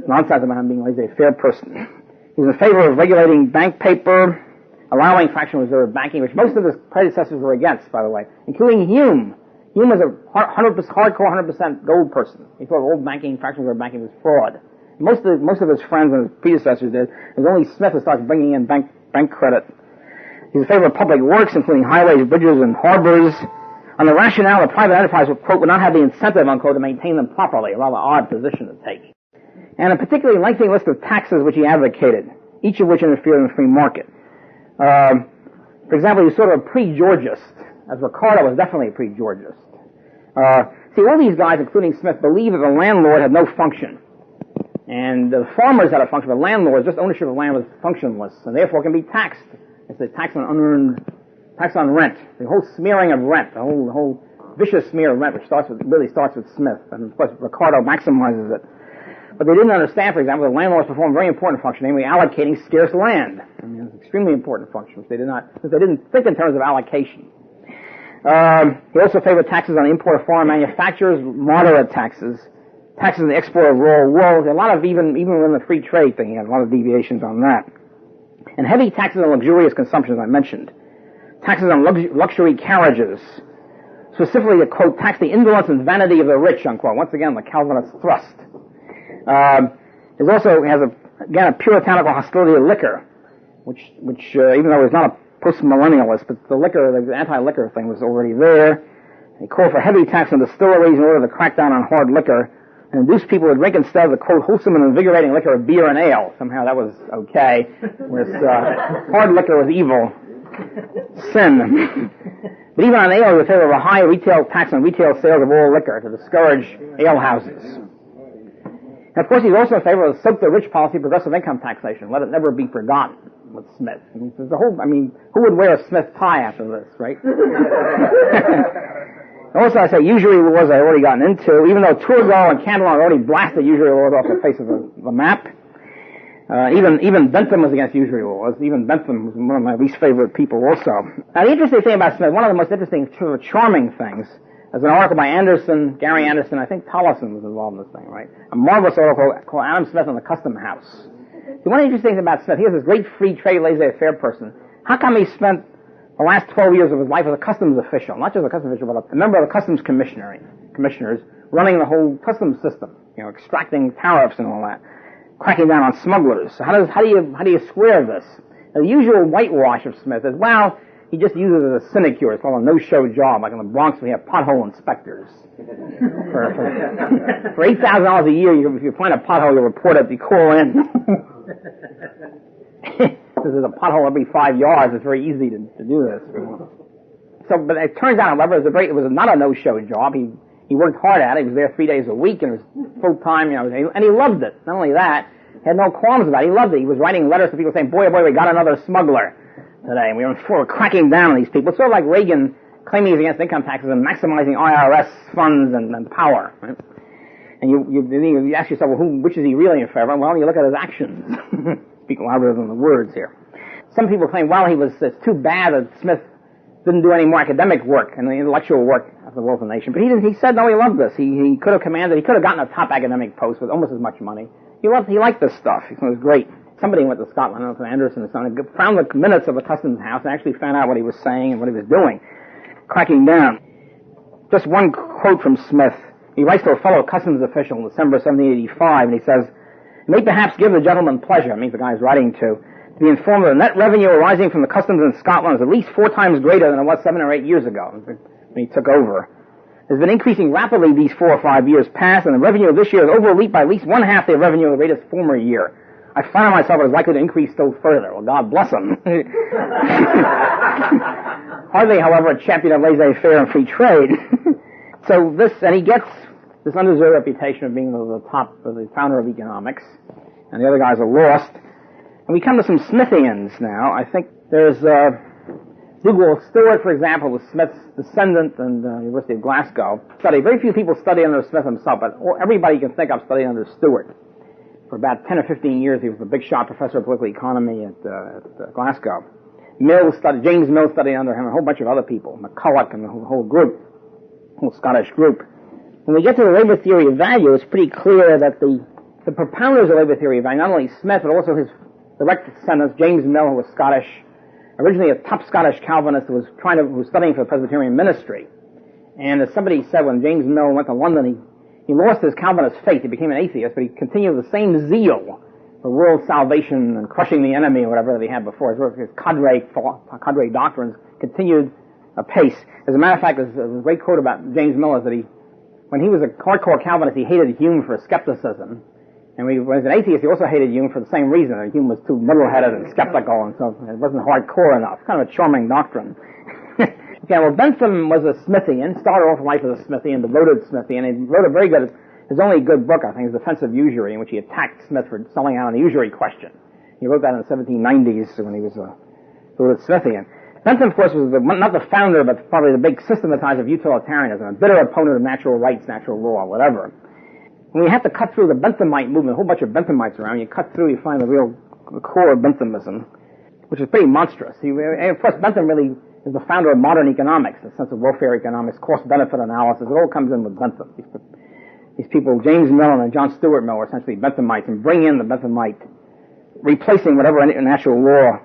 nonsense about him being a laissez-faire person. He's in favor of regulating bank paper, allowing fractional reserve banking, which most of his predecessors were against, by the way, including Hume. Hume was a hardcore 100% gold person. He thought old banking, fractional reserve banking was fraud. Most of his friends and his predecessors did. It was only Smith who started bringing in bank credit. He's in favor of public works, including highways, bridges, and harbors. On the rationale that private enterprise would, quote, would not have the incentive, unquote, to maintain them properly, a rather odd position to take. And a particularly lengthy list of taxes which he advocated, each of which interfered in the free market. For example, he's sort of a pre-Georgist, as Ricardo was definitely a pre-Georgist. See, all these guys, including Smith, believe that the landlord had no function. And the farmers had a function, but landlords, just ownership of land was functionless, and therefore can be taxed. It's a tax on rent, the whole smearing of rent, the whole vicious smear of rent, which really starts with Smith, and of course Ricardo maximizes it. But they didn't understand, for example, that landlords perform a very important function, namely allocating scarce land. I mean, it's an extremely important function, which they didn't think in terms of allocation. He also favored taxes on import of foreign manufacturers, moderate taxes on the export of raw wool. A lot of, even within the free trade thing, he had a lot of deviations on that. And heavy taxes on luxurious consumption, as I mentioned. Taxes on luxury carriages. Specifically, to quote, tax the indolence and vanity of the rich, unquote. Once again, the Calvinist thrust. It also has a puritanical hostility to liquor, which even though he's not a post-millennialist, but the anti-liquor thing was already there. He called for heavy tax on distilleries in order to crack down on hard liquor and induce people to drink instead of the, quote, wholesome and invigorating liquor of beer and ale. Somehow that was okay, whereas hard liquor was evil, sin. But even on ale, he was in favor of a high retail tax on retail sales of all liquor to discourage ale houses. And of course, he's also in favor of the soak the rich policy, progressive income taxation. Let it never be forgotten with Smith. Who would wear a Smith tie after this, right? Also, I say usury laws I already gotten into, even though Turgot and Cantillon already blasted usury laws off the face of the map. Even Bentham was against usury laws. Even Bentham was one of my least favorite people also. Now, the interesting thing about Smith, one of the most interesting, sort of charming things, is an article by Gary Anderson, I think Tollison was involved in this thing, right? A marvelous article called Adam Smith and the Custom House. See, one of the interesting things about Smith, he was this great free trade, laissez-faire person. How come he spent the last 12 years of his life as a customs official, not just a customs official, but a member of the customs commissioners, running the whole customs system, extracting tariffs and all that, cracking down on smugglers. So how do you square this? Now, the usual whitewash of Smith is, well, he just uses it as a sinecure. It's called a no-show job. Like in the Bronx, we have pothole inspectors. For $8,000 a year, if you find a pothole, you report it, you call in. There's a pothole every 5 yards. It's very easy to do this. So, but it turns out, however, it was not a no-show job. He worked hard at it. He was there 3 days a week, and it was full-time, and he loved it. Not only that, he had no qualms about it. He loved it. He was writing letters to people saying, boy, oh boy, we got another smuggler today, and we were cracking down on these people. It's sort of like Reagan claiming he's against income taxes and maximizing IRS funds and power, right? And you ask yourself, well, which is he really in favor of? Well, you look at his actions. Speak louder than the words here. Some people claim, well, it's too bad that Smith didn't do any more academic work and the intellectual work of the wealth of the nation. But he said, no, he loved this. He could have gotten a top academic post with almost as much money. He liked this stuff. It was great. Somebody went to Scotland, I don't know if Anderson or something, found the minutes of the customs house and actually found out what he was saying and what he was doing, cracking down. Just one quote from Smith. He writes to a fellow customs official in December 1785, and he says, "It may perhaps give the gentleman pleasure," I mean the guy he's writing to be informed that the net revenue arising from the customs in Scotland is at least 4 times greater than it was 7 or 8 years ago when he took over. It has been increasing rapidly these 4 or 5 years past, and the revenue of this year is overleaped by at least 1/2 the revenue of the latest former year. I find myself as likely to increase still further. Well, God bless him. Hardly, however, a champion of laissez-faire and free trade. And he gets this undeserved reputation of being the founder of economics, and the other guys are lost. And we come to some Smithians now. I think there's Jacobite Stuart, for example, was Smith's descendant in the University of Glasgow. Very few people study under Smith himself, but everybody you can think of studied under Stuart. For about 10 or 15 years, he was a big shot professor of political economy at Glasgow. James Mill studied under him, and a whole bunch of other people, McCulloch and the whole Scottish group. When we get to the labor theory of value, it's pretty clear that the propounders of labor theory of value, not only Smith, but also his direct descendants, James Mill, who was Scottish, originally a top Scottish Calvinist who was studying for the Presbyterian ministry. And as somebody said, when James Mill went to London, he lost his Calvinist faith. He became an atheist, but he continued the same zeal for world salvation and crushing the enemy or whatever that he had before. His cadre doctrines continued apace. As a matter of fact, there's a great quote about James Mill is that when he was a hardcore Calvinist, he hated Hume for skepticism. And when he was an atheist, he also hated Hume for the same reason. Hume was too middle-headed and skeptical, and so it wasn't hardcore enough. Kind of a charming doctrine. Okay, well, Bentham was a Smithian, started off life as a Smithian, devoted Smithian, and he wrote his only good book, I think, is Defense of Usury, in which he attacked Smith for selling out on the usury question. He wrote that in the 1790s when he was a devoted Smithian. Bentham, of course, was not the founder, but probably the big systematizer of utilitarianism, a bitter opponent of natural rights, natural law, whatever. When you have to cut through the Benthamite movement, a whole bunch of Benthamites around, you cut through, you find the core of Benthamism, which is pretty monstrous. And of course, Bentham really is the founder of modern economics, the sense of welfare economics, cost-benefit analysis. It all comes in with Bentham. These people, James Mill and John Stuart Mill, are essentially Benthamites and bring in the Benthamite, replacing whatever natural law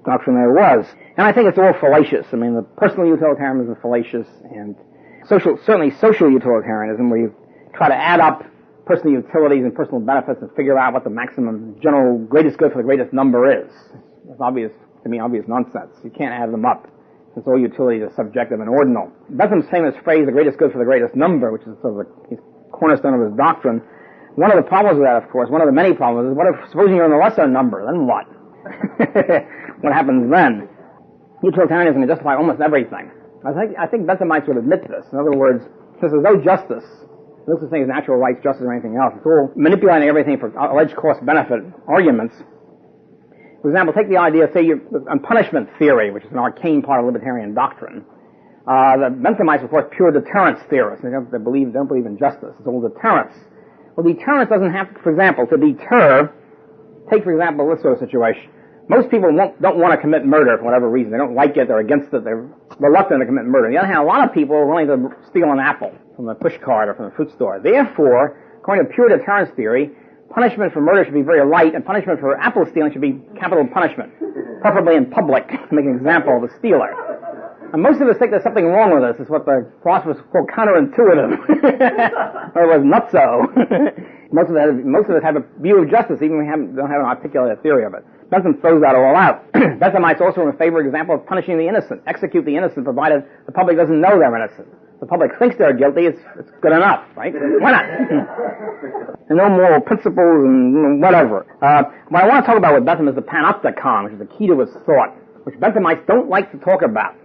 doctrine there was. And I think it's all fallacious. I mean, the personal utilitarianism is fallacious, and certainly social utilitarianism, where you try to add up personal utilities and personal benefits and figure out what the maximum general greatest good for the greatest number is. It's obvious nonsense. You can't add them up, since all utilities are subjective and ordinal. Bentham's famous phrase, the greatest good for the greatest number, which is sort of the cornerstone of his doctrine. One of the problems with that, of course, one of the many problems is, supposing you're in the lesser number, then what? What happens then? Utilitarianism can justify almost everything. I think Benthamites would admit this. In other words, since there's no justice, no such thing as natural rights, justice, or anything else, it's all manipulating everything for alleged cost-benefit arguments. For example, take the idea, say, on punishment theory, which is an arcane part of libertarian doctrine. The Benthamites, of course, pure deterrence theorists. They don't believe in justice. It's all deterrence. Well, deterrence doesn't have to, for example, to deter. Take, for example, this sort of situation. Most people don't want to commit murder for whatever reason. They don't like it. They're against it. They're reluctant to commit murder. On the other hand, a lot of people are willing to steal an apple from the push cart or from the fruit store. Therefore, according to pure deterrence theory, punishment for murder should be very light, and punishment for apple stealing should be capital punishment, preferably in public, to make an example of the stealer. And most of us think there's something wrong with this. It's what the philosophers call counterintuitive, or it was nutso. Most of us have a view of justice, even if we don't have an articulated theory of it. Bentham throws that all out. Benthamites also in favor, example, of punishing the innocent. Execute the innocent, provided the public doesn't know they're innocent. The public thinks they're guilty, it's good enough, right? Why not? And no moral principles and whatever. What I want to talk about with Bentham is the panopticon, which is the key to his thought, which Benthamites don't like to talk about.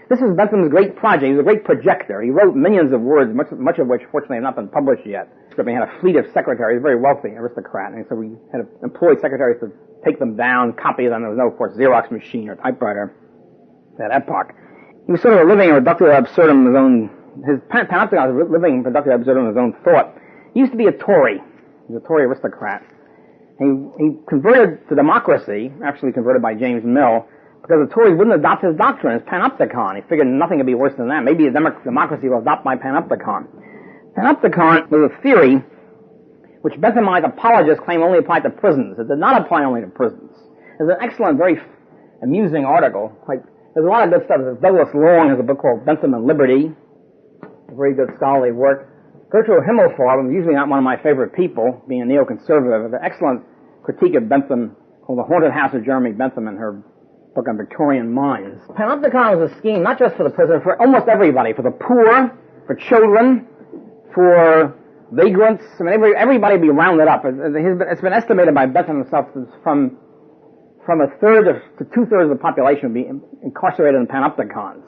This is Bentham's great project. He's a great projector. He wrote millions of words, much of which, fortunately, have not been published yet. He had a fleet of secretaries, very wealthy, aristocrat, and so we had employed secretaries to take them down, copy them. There was no, of course, Xerox machine or typewriter at that epoch. He was sort of living a reductio absurdum in his own, his panopticon was living reductio absurdum in his own thought. He used to be a Tory. He was a Tory aristocrat. He converted to democracy, actually converted by James Mill, because the Tories wouldn't adopt his doctrine, his panopticon. He figured nothing could be worse than that. Maybe a democracy will adopt my panopticon. Panopticon was a theory which Benthamite apologists claim only applied to prisons. It did not apply only to prisons. There's an excellent, very amusing article. There's a lot of good stuff. Douglas Long has a book called Bentham and Liberty, a very good scholarly work. Gertrude Himmelfarb, usually not one of my favorite people, being a neoconservative, has an excellent critique of Bentham called The Haunted House of Jeremy Bentham in her book on Victorian minds. Panopticon was a scheme not just for the prisoner, for almost everybody, for the poor, for children, for vagrants. I mean, everybody would be rounded up. It's been estimated by Bentham himself from a third to two-thirds of the population would be incarcerated in panopticons,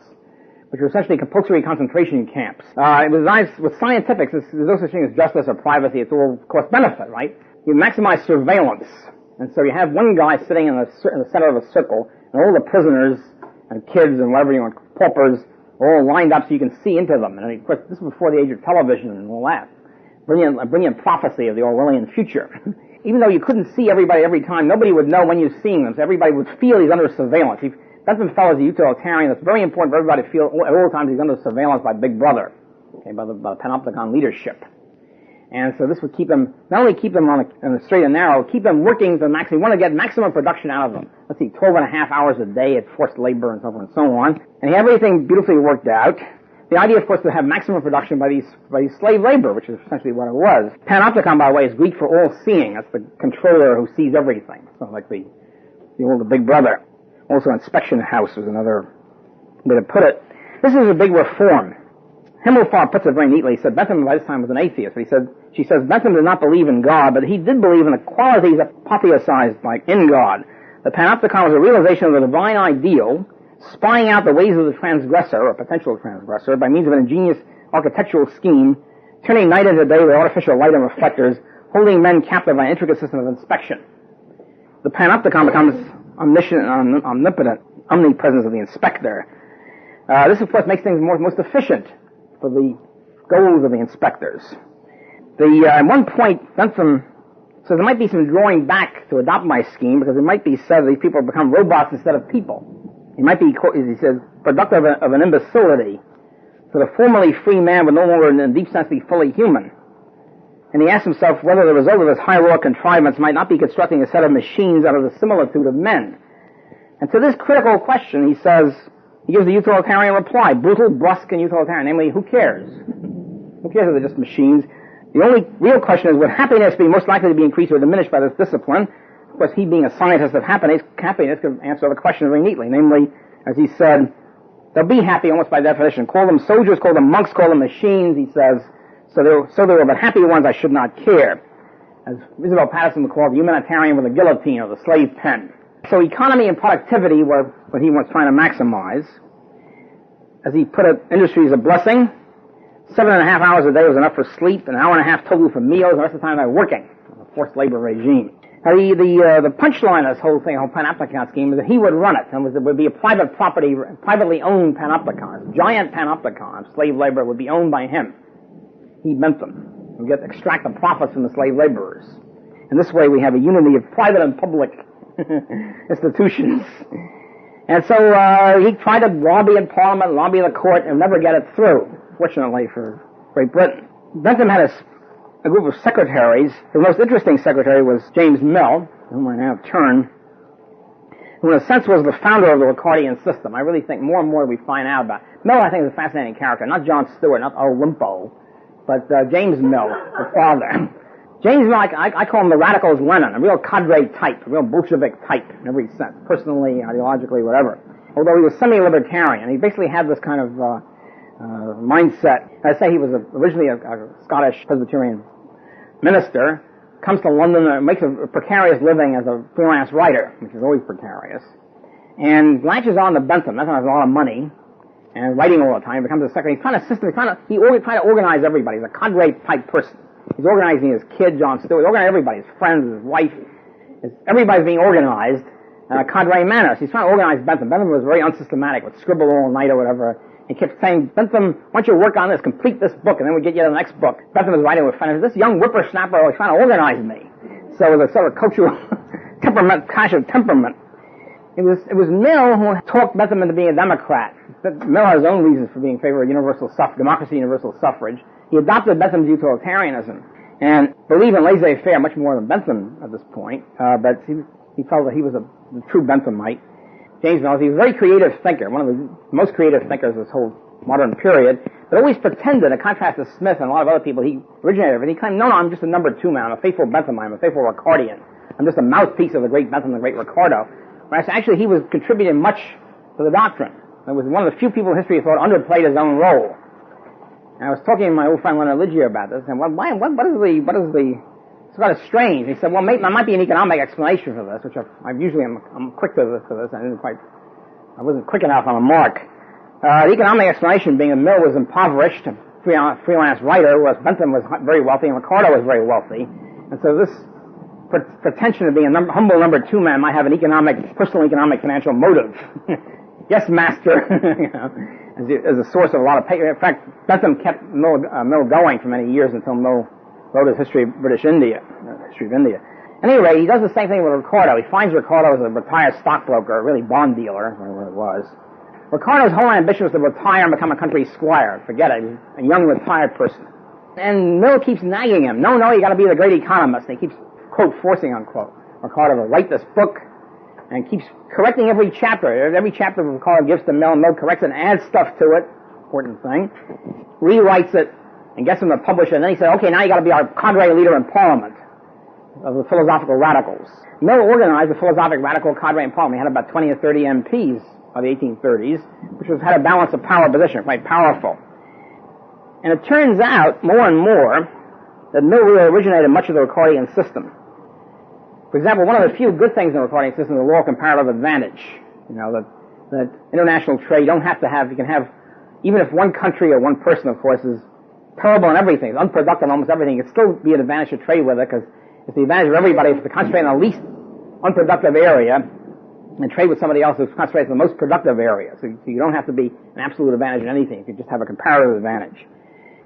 which were essentially compulsory concentration camps. It was nice with scientifics. There's no such thing as justice or privacy. It's all cost benefit, right? You maximize surveillance, and so you have one guy sitting in the center of a circle, and all the prisoners and kids and whatever you want, paupers, are all lined up so you can see into them. And of course, this is before the age of television and all that. A brilliant prophecy of the Orwellian future. Even though you couldn't see everybody every time, nobody would know when you're seeing them, so everybody would feel he's under surveillance. Bentham fell as a utilitarian. It's very important for everybody to feel at all times he's under surveillance by Big Brother, okay, by the panopticon leadership. And so this would keep them, not only keep them on the straight and narrow, keep them working to the maximum. We want to get maximum production out of them. Let's see, 12 and a half hours a day at forced labor and so forth and so on. And he had everything beautifully worked out. The idea, of course, to have maximum production by these slave labor, which is essentially what it was. Panopticon, by the way, is Greek for all seeing. That's the controller who sees everything. So like the old Big Brother. Also, inspection house is another way to put it. This is a big reform. Himmelfarb puts it very neatly. He said Bentham by this time was an atheist. She says Bentham did not believe in God, but he did believe in the qualities apotheosized in God. The panopticon was a realization of the divine ideal, spying out the ways of the transgressor, or potential transgressor, by means of an ingenious architectural scheme, turning night into day with artificial light and reflectors, holding men captive by an intricate system of inspection. The panopticon becomes omniscient and omnipotent, omnipresence of the inspector. This, of course, makes things most efficient for the goals of the inspectors. At one point, Bentham says there might be some drawing back to adopt my scheme, because it might be said that these people become robots instead of people. He might be, as he says, productive of an imbecility, so the formerly free man would no longer, in a deep sense, be fully human. And he asks himself whether the result of his high-law contrivance might not be constructing a set of machines out of the similitude of men. And to this critical question, he gives a utilitarian reply, brutal, brusque, and utilitarian, namely, who cares? Who cares if they're just machines? The only real question is, would happiness be most likely to be increased or diminished by this discipline? Of course, he being a scientist of happiness could answer the question very neatly. Namely, as he said, they'll be happy almost by definition. Call them soldiers, call them monks, call them machines, he says. So they were but happy ones, I should not care. As Isabel Patterson would call it, the humanitarian with the guillotine or the slave pen. So economy and productivity were what he was trying to maximize. As he put it, industry is a blessing. 7.5 hours a day was enough for sleep, an hour and a half total for meals, the rest of the time they were working. A forced labor regime. The punchline of this whole thing, the whole panopticon scheme, is that he would run it, and it would be a private property, privately owned panopticon. Giant panopticon, slave labor, would be owned by him. He Bentham. He would extract the profits from the slave laborers. And this way we have a unity of private and public institutions. And so he tried to lobby in Parliament, lobby in the court, and never get it through, fortunately for Great Britain. Bentham had a group of secretaries. The most interesting secretary was James Mill, whom I now turn, who in a sense was the founder of the Ricardian system. I really think more and more we find out about Mill. I think is a fascinating character. Not John Stuart, not Olimpo, but James Mill, the father. James Mill, I call him the radical's Lenin, a real cadre type, a real Bolshevik type in every sense, personally, ideologically, whatever. Although he was semi-libertarian, he basically had this kind of mindset. I say he was originally a Scottish Presbyterian minister, comes to London and makes a precarious living as a freelance writer, which is always precarious, and latches on to Bentham. Bentham has a lot of money, and writing all the time, becomes a secretary. He's trying to organize everybody. He's a cadre type person. He's organizing his kid, John Stuart. He's organizing everybody, his friends, his wife. Everybody's being organized in a cadre manner. So he's trying to organize Bentham. Bentham was very unsystematic, would scribble all night or whatever. He kept saying, Bentham, why don't you work on this, complete this book, and then we'll get you to the next book. Bentham was writing with friends. This young whippersnapper was trying to organize me. So it was a sort of cultural clash of temperament. It was Mill who talked Bentham into being a Democrat. Mill had his own reasons for being in favor of democracy, universal suffrage. He adopted Bentham's utilitarianism and believed in laissez-faire much more than Bentham at this point, but he felt that he was the true Benthamite. James Mill, he was a very creative thinker, one of the most creative thinkers of this whole modern period, but always pretended, in contrast to Smith and a lot of other people, he originated everything. He claimed, no, I'm just a number two man, I'm a faithful Benthamite, I'm a faithful Ricardian. I'm just a mouthpiece of the great Bentham, the great Ricardo. Whereas actually he was contributing much to the doctrine. He was one of the few people in history who thought underplayed his own role. And I was talking to my old friend Leonard Liggio about this, and what is the, it's kind of strange. He said, well, there might be an economic explanation for this, which I'm quick to this, I wasn't quick enough on the mark. The economic explanation being that Mill was impoverished, a freelance writer, whereas Bentham was very wealthy and Ricardo was very wealthy. And so this pretension of being a humble number two man might have an personal economic financial motive. Yes, master, as a source of a lot of paper. In fact, Bentham kept Mill going for many years until Mill wrote his history of India. Anyway, he does the same thing with Ricardo. He finds Ricardo as a retired stockbroker, really bond dealer, whatever it was. Ricardo's whole ambition was to retire and become a country squire. Forget it, a young retired person. And Mill keeps nagging him. No, you gotta be the great economist. And he keeps, quote, forcing, unquote, Ricardo to write this book, and keeps correcting every chapter. Every chapter Ricardo gives to Mill, and Mill corrects it and adds stuff to it, important thing, rewrites it, and gets him to publish it. And then he said, okay, now you gotta be our cadre leader in Parliament of the philosophical radicals. Mill organized the philosophical radical cadre in Parliament. He had about 20 or 30 MPs by the 1830s, which had a balance of power position, quite powerful. And it turns out, more and more, that Mill really originated much of the Ricardian system. For example, one of the few good things in the Ricardian system is the law of comparative advantage. You know, that international trade, you can have, even if one country or one person, of course, is terrible in everything, unproductive in almost everything, it can still be an advantage to trade with it, because it's the advantage of everybody to concentrate on the least unproductive area and trade with somebody else who's concentrated on the most productive area. So you don't have to be an absolute advantage in anything. You can just have a comparative advantage.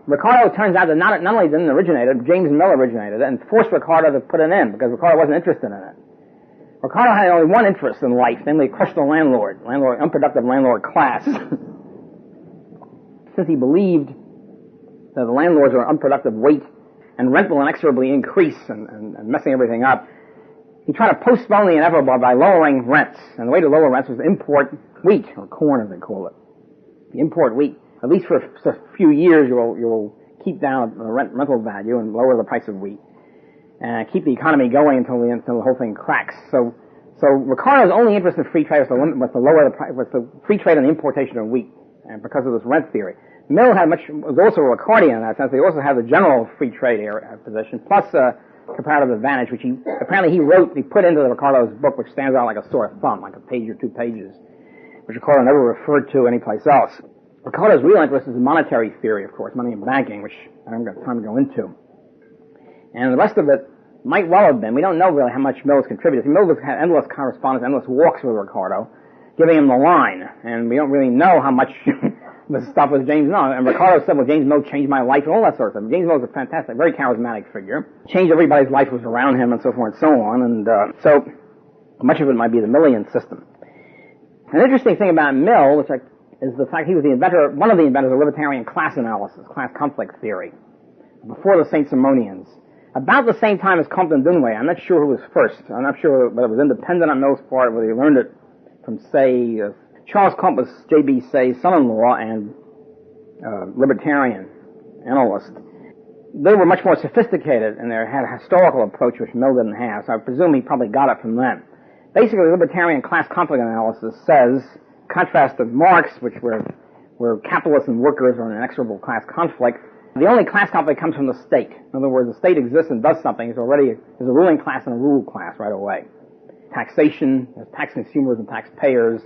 Ricardo, turns out that not only didn't originate it, James Mill originated it and forced Ricardo to put it in because Ricardo wasn't interested in it. Ricardo had only one interest in life, namely crush the unproductive landlord class. Since he believed that the landlords were unproductive weight and rent will inexorably increase and messing everything up, he tried to postpone the inevitable by lowering rents. And the way to lower rents was to import wheat, or corn as they call it. If you import wheat, at least for a few years you will keep down the rental value and lower the price of wheat. And keep the economy going until the whole thing cracks. So Ricardo's only interest in free trade was to lower the price, was the free trade and the importation of wheat, and because of this rent theory. Mill was also a Ricardian in that sense. He also had the general free trade position, plus comparative advantage, which he put into Ricardo's book, which stands out like a sore thumb, like a page or 2 pages, which Ricardo never referred to anyplace else. Ricardo's real interest is in monetary theory, of course, money and banking, which I haven't got time to go into. And the rest of it Might well have been. We don't know really how much Mill has contributed. Mill had endless correspondence, endless walks with Ricardo, giving him the line, and we don't really know how much the stuff was James Mill. And Ricardo said, well, James Mill changed my life and all that sort of stuff. James Mill was a fantastic, very charismatic figure. Changed everybody's life was around him and so forth and so on, and so much of it might be the Millian system. An interesting thing about Mill, which is the fact he was the inventor, one of the inventors of libertarian class analysis, class conflict theory, before the Saint-Simonians. About the same time as Comte and Dunway. I'm not sure who was first. I'm not sure whether it was independent on Mill's part, whether he learned it from, say, Charles Comte was J.B. Say's son-in-law and libertarian analyst. They were much more sophisticated and they had a historical approach which Mill didn't have, so I presume he probably got it from them. Basically, libertarian class conflict analysis says, contrast to Marx, which where capitalists and workers are in an inexorable class conflict, the only class conflict comes from the state. In other words, the state exists and does something. There's a ruling class and a ruled class right away. Taxation, there's tax consumers and taxpayers.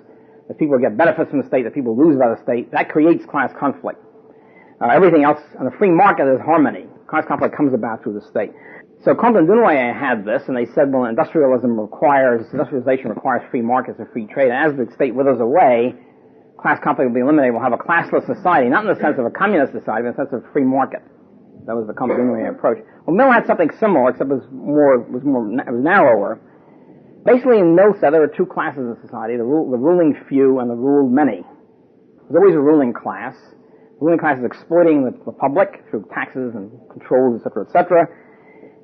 There's people who get benefits from the state, there's people who lose by the state. That creates class conflict. Everything else, on the free market, is harmony. Class conflict comes about through the state. So Comte and Dunway had this, and they said, well, industrialization requires free markets and free trade. And as the state withers away, class conflict will be eliminated. We'll have a classless society, not in the sense of a communist society, but in the sense of free market. That was the Comte and Dunway approach. Well, Mill had something similar, except it was narrower. Basically, in Mill said there were two classes in society: the ruling few and the ruled many. There's always a ruling class. The ruling class is exploiting the public through taxes and controls, etc., etc.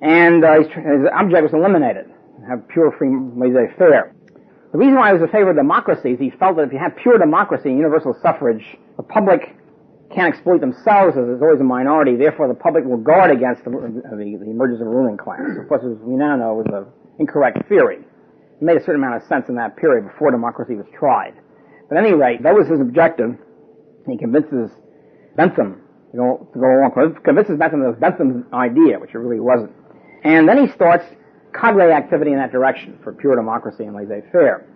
And his object was to eliminate it, have pure free laissez-faire. The reason why he was in favor of democracy is he felt that if you have pure democracy and universal suffrage, the public can't exploit themselves as there's always a minority. Therefore, the public will guard against the emergence of a ruling class. Of course, as we now know, was an incorrect theory. It made a certain amount of sense in that period before democracy was tried. But at any rate, that was his objective. He convinces Bentham to go along. Convinces Bentham that it was Bentham's idea, which it really wasn't. And then he starts cadre activity in that direction for pure democracy and laissez-faire.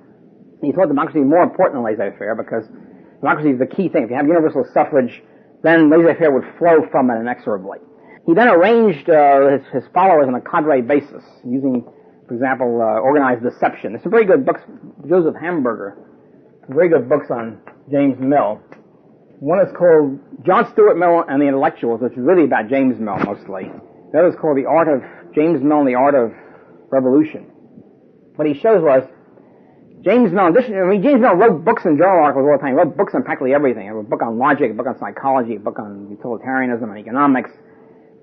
He thought democracy was more important than laissez-faire because democracy is the key thing. If you have universal suffrage, then laissez-faire would flow from it inexorably. He then arranged his followers on a cadre basis, using, for example, organized deception. There's some very good books, Joseph Hamburger, very good books on James Mill. One is called John Stuart Mill and the Intellectuals, which is really about James Mill mostly. The other is called The Art of James Mill and the Art of Revolution. What he shows was James Mill, James Mill wrote books and journal articles all the time. He wrote books on practically everything. He wrote a book on logic, a book on psychology, a book on utilitarianism and economics,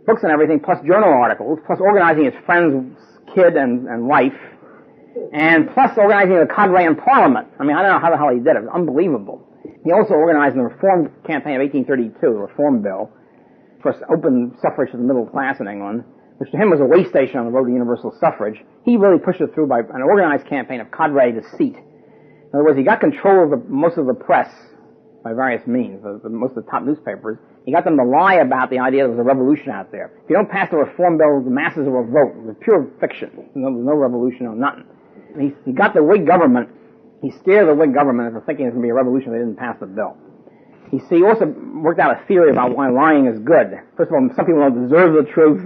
books on everything, plus journal articles, plus organizing his friend's kid and wife, and plus organizing the cadre in Parliament. I mean, I don't know how the hell he did it. It was unbelievable. He also organized the Reform campaign of 1832, the Reform Bill, for open suffrage to the middle class in England, which to him was a way station on the road to universal suffrage. He really pushed it through by an organized campaign of cadre deceit. In other words, he got control of most of the press by various means, most of the top newspapers. He got them to lie about the idea there was a revolution out there. If you don't pass the Reform Bill, the masses will vote. It was pure fiction. There was no revolution or nothing. He got the Whig government. He scared the Whig government into thinking there was going to be a revolution if they didn't pass the bill. He also worked out a theory about why lying is good. First of all, some people don't deserve the truth.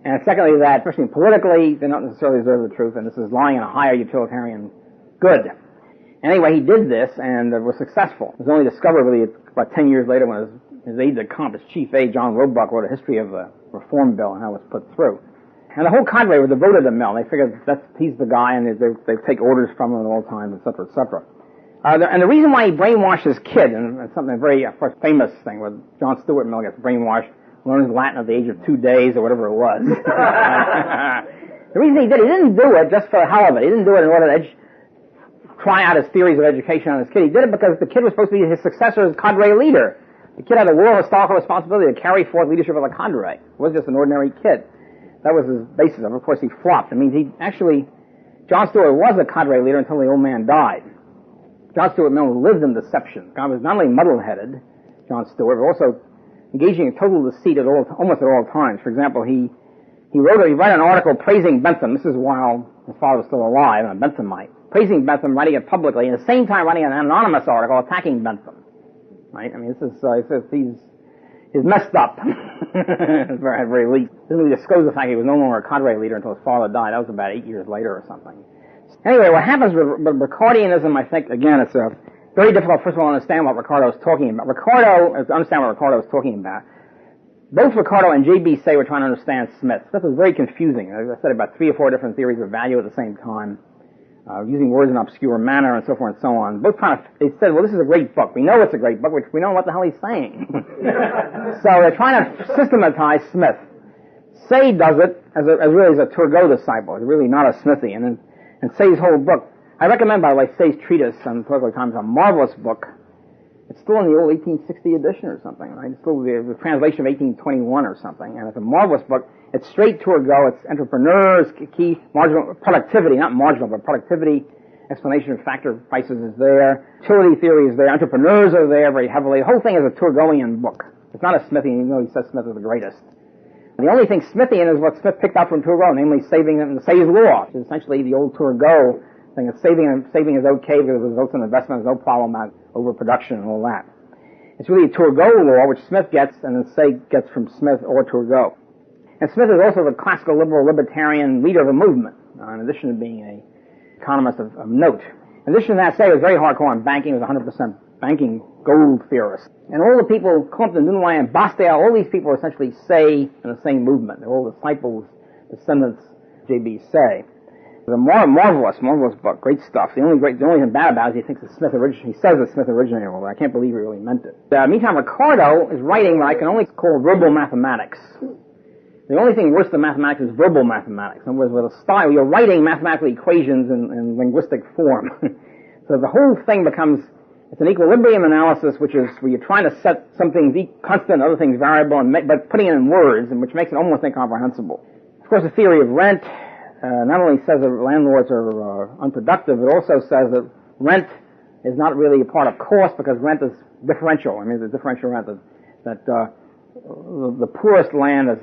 And secondly, that, especially politically, they don't necessarily deserve the truth, and this is lying in a higher utilitarian good. Anyway, he did this and was successful. It was only discovered really about 10 years later when his aide-de-camp, his chief aide, John Rothbard, wrote a history of the Reform Bill and how it was put through. And the whole cadre were devoted to Mill. They figured he's the guy, and they take orders from him at all times, etc., etc. And the reason why he brainwashed his kid, and it's something very, of course, famous thing, where John Stuart Mill gets brainwashed, learns Latin at the age of 2 days, or whatever it was. The reason he didn't do it just for the hell of it. He didn't do it in order to try out his theories of education on his kid. He did it because the kid was supposed to be his successor as cadre leader. The kid had a world historical responsibility to carry forth leadership of the cadre. He wasn't just an ordinary kid. That was his basis of it. Of course, he flopped. I mean, John Stuart was a cadre leader until the old man died. John Stuart Mill lived in deception. God was not only muddle-headed, John Stuart, but also engaging in total deceit almost at all times. For example, he wrote an article praising Bentham. This is while his father was still alive, a Benthamite. Praising Bentham, writing it publicly, and at the same time writing an anonymous article attacking Bentham. Right? I mean, this is, is messed up. At the very least. Doesn't really disclose the fact he was no longer a cadre leader until his father died. That was about 8 years later or something. Anyway, what happens with Ricardianism, I think, again, it's very difficult, first of all, to understand what Ricardo was talking about. Both Ricardo and J.B. Say were trying to understand Smith. Smith was very confusing. As I said, about 3 or 4 different theories of value at the same time, using words in an obscure manner and so forth and so on. Both they said, well, this is a great book. We know it's a great book, which we don't know what the hell he's saying. So they're trying to systematize Smith. Say does it as really as a Turgot disciple. It's really not a Smithian. And Say's whole book, I recommend, by the way, Say's treatise on political economy. It's a marvelous book. It's still in the old 1860 edition or something, right? It's still the translation of 1821 or something, and it's a marvelous book. It's straight Turgot. It's entrepreneurs, key, marginal, productivity, not marginal, but productivity. Explanation of factor prices is there. Utility theory is there. Entrepreneurs are there very heavily. The whole thing is a Turgotian book. It's not a Smithian, even though he says Smith is the greatest. The only thing Smithian is what Smith picked up from Turgot, namely saving and Say's law, which is essentially the old Turgot thing. That saving is okay because it results in investment. There's no problem about overproduction and all that. It's really a Turgot law, which Smith gets, and then Say gets from Smith or Turgot. And Smith is also the classical liberal libertarian leader of the movement, in addition to being an economist of note. In addition to that, Say was very hardcore on banking. He was 100% banking gold theorist. And all the people, Compton, Dunois, and Bastel, all these people are essentially Say in the same movement. They're all disciples, descendants of J.B. Say. It's a marvelous book, great stuff. The only thing bad about it is he thinks that he says that Smith originated all that. I can't believe he really meant it. Meantime, Ricardo is writing what I can only call verbal mathematics. The only thing worse than mathematics is verbal mathematics. In other words, with a style, you're writing mathematical equations in linguistic form. So the whole thing becomes, it's an equilibrium analysis, which is where you're trying to set some things constant, other things variable, but putting it in words, and which makes it almost incomprehensible. Of course, the theory of rent not only says that landlords are unproductive, it also says that rent is not really a part of cost because rent is differential. I mean, the differential rent that the poorest land is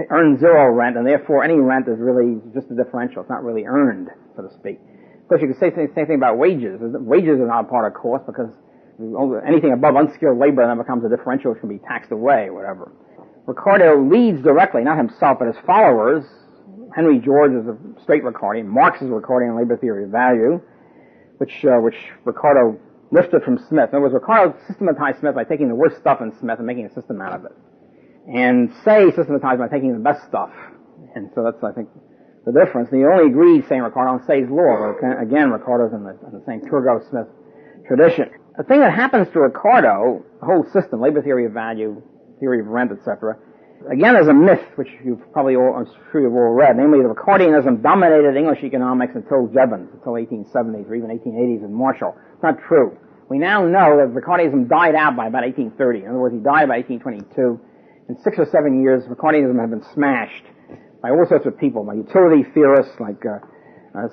earns zero rent, and therefore any rent is really just a differential. It's not really earned, so to speak. Of course, you could say the same thing about wages. Wages are not a part of cost because anything above unskilled labor then becomes a differential which can be taxed away, or whatever. Ricardo leads directly, not himself, but his followers. Henry George is a straight Ricardian. Marx is a Ricardian labor theory of value, which Ricardo lifted from Smith. In other words, Ricardo systematized Smith by taking the worst stuff in Smith and making a system out of it. And Say systematized by taking the best stuff. And so that's, I think, the difference. And you only agree, saying Ricardo, on Say's law. Again, Ricardo's in the same Turgot-Smith tradition. The thing that happens to Ricardo, the whole system, labor theory of value, theory of rent, etc., again, there's a myth, which you've probably I'm sure you've all read, namely that Ricardianism dominated English economics until Jevons, until 1870s or even 1880s in Marshall. It's not true. We now know that Ricardianism died out by about 1830. In other words, he died by 1822. In 6 or 7 years, Ricardianism had been smashed by all sorts of people, by utility theorists like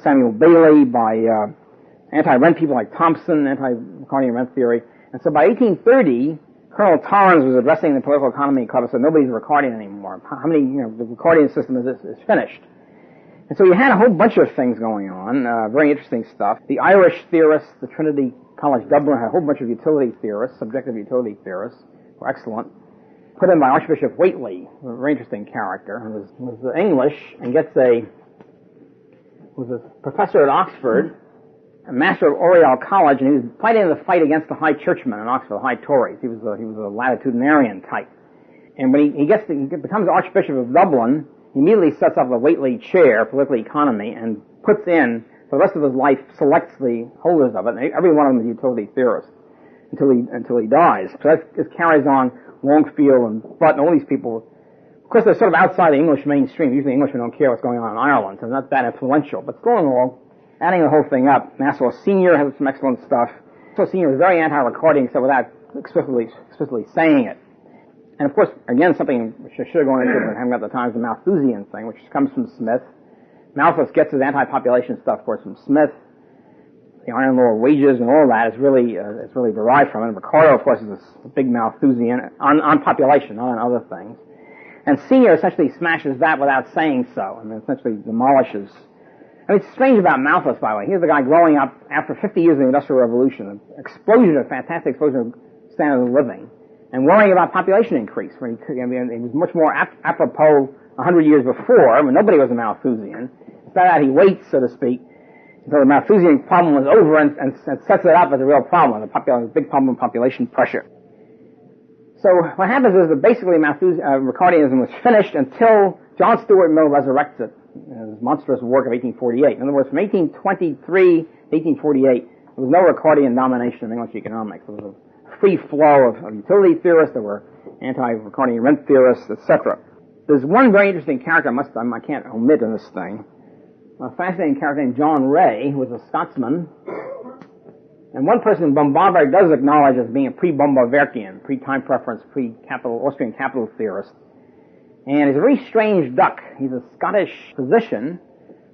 Samuel Bailey, by anti-rent people like Thompson, anti-Ricardian rent theory. And so by 1830, Colonel Torrens was addressing the political economy club and said, nobody's a Ricardian anymore. How many, the Ricardian system is finished. And so you had a whole bunch of things going on, very interesting stuff. The Irish theorists, the Trinity College Dublin had a whole bunch of utility theorists, subjective utility theorists, were excellent. Put in by Archbishop Whately, a very interesting character, was English, and was a professor at Oxford, a master of Oriel College, and he was fighting the fight against the High Churchmen in Oxford, the High Tories. He was a latitudinarian type. And when he becomes Archbishop of Dublin, he immediately sets up the Whately chair, political economy, and puts in, for the rest of his life, selects the holders of it, and every one of them is a utility theorist, until he dies. So that carries on Longfield and Butt and all these people. Of course, they're sort of outside the English mainstream. Usually Englishmen don't care what's going on in Ireland, so they're not that influential. But still in all, adding the whole thing up, Nassau Senior has some excellent stuff. Nassau Senior was very anti-Ricardian, except without explicitly saying it. And of course, again, something which I should have gone into, but I haven't got the time, is the Malthusian thing, which comes from Smith. Malthus gets his anti-population stuff, of course, from Smith. The iron law of wages and all that is really derived from it. And Ricardo, of course, is a big Malthusian on population, not on other things. And Senior essentially smashes that without saying so. I mean, essentially demolishes. I mean, it's strange about Malthus, by the way. Here's the guy growing up after 50 years of the Industrial Revolution, an fantastic explosion of standard of living. and worrying about population increase. Where it was much more apropos 100 years before, when nobody was a Malthusian. Instead of that, he waits, so to speak, until the Malthusian problem was over and sets it up as a real problem, a big problem of population pressure. So what happens is that basically Ricardianism was finished until John Stuart Mill resurrects it in his monstrous work of 1848. In other words, from 1823 to 1848, there was no Ricardian domination of English economics. There was a free flow of utility theorists, there were anti-Ricardian rent theorists, etc. There's one very interesting character I can't omit in this thing. A fascinating character named John Ray, who was a Scotsman. And one person Bombardier does acknowledge as being a pre-Bombardian, pre-time preference, pre-capital, Austrian capital theorist. And he's a very strange duck. He's a Scottish physician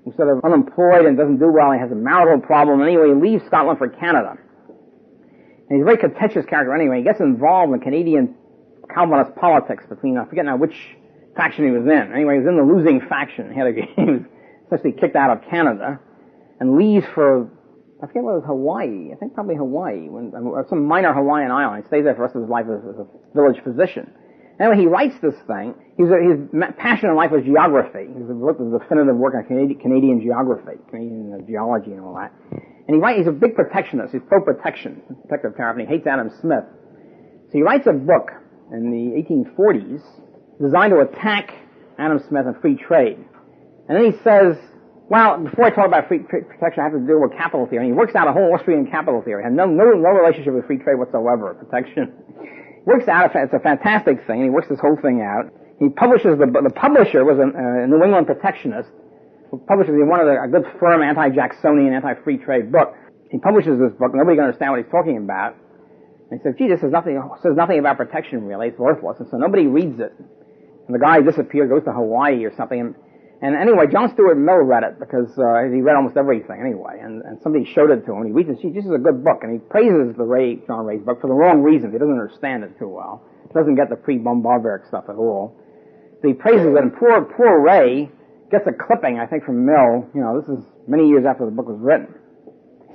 who's sort of unemployed and doesn't do well. He has a marital problem. Anyway, he leaves Scotland for Canada. And he's a very contentious character anyway. He gets involved in Canadian Calvinist politics between, I forget now which faction he was in. Anyway, he was in the losing faction. He was essentially kicked out of Canada and leaves for, I forget what it was, Hawaii. I think probably Hawaii, some minor Hawaiian island. He stays there for the rest of his life as a village physician. Anyway, he writes this thing. His passion in life was geography. He wrote the definitive work on Canadian geography, Canadian geology and all that. And he's a big protectionist. He's pro-protection, protective tariff, and he hates Adam Smith. So he writes a book in the 1840s designed to attack Adam Smith and free trade. And then he says, well, before I talk about free protection, I have to deal with capital theory. And he works out a whole Austrian capital theory. It had no relationship with free trade whatsoever, protection. Works out, it's a fantastic thing, and he works this whole thing out. He publishes, the publisher was a New England protectionist, who publishes a good firm anti-Jacksonian, anti-free trade book. He publishes this book, nobody can understand what he's talking about. And he says, gee, this says nothing about protection really, it's worthless, and so nobody reads it. And the guy disappears, goes to Hawaii or something, and anyway, John Stuart Mill read it, because he read almost everything anyway, and somebody showed it to him, and he reads it, gee, this is a good book, and he praises John Ray's book for the wrong reasons. He doesn't understand it too well. He doesn't get the pre-Bombardier stuff at all. So he praises it, and poor Ray gets a clipping, I think, from Mill. This is many years after the book was written.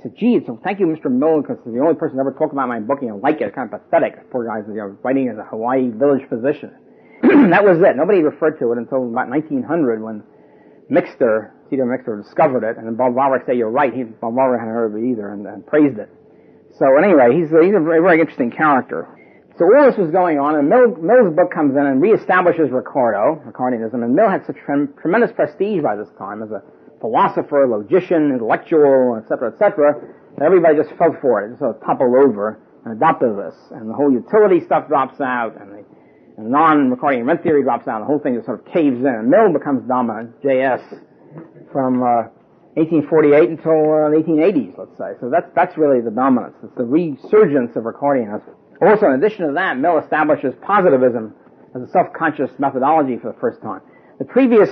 He said, gee, so thank you, Mr. Mill, because the only person who ever talked about my book, like it. It's kind of pathetic. The poor guy's writing as a Hawaii village physician. That was it. Nobody referred to it until about 1900 when Cedar Mixter discovered it, and then Bombardier said, you're right. Bombardier hadn't heard of it either, and praised it. So anyway, he's a very, very interesting character. So all this was going on, and Mill's book comes in and reestablishes Ricardianism, and Mill had such tremendous prestige by this time as a philosopher, logician, intellectual, etc., that everybody just fell for it. It just sort of toppled over and adopted this, and the whole utility stuff drops out, and the non-Ricardian rent theory drops out, and the whole thing just sort of caves in, and Mill becomes dominant, JS, from 1848 until the 1880s, let's say. So that's really the dominance. It's the resurgence of Ricardianism. Also, in addition to that, Mill establishes positivism as a self-conscious methodology for the first time. The previous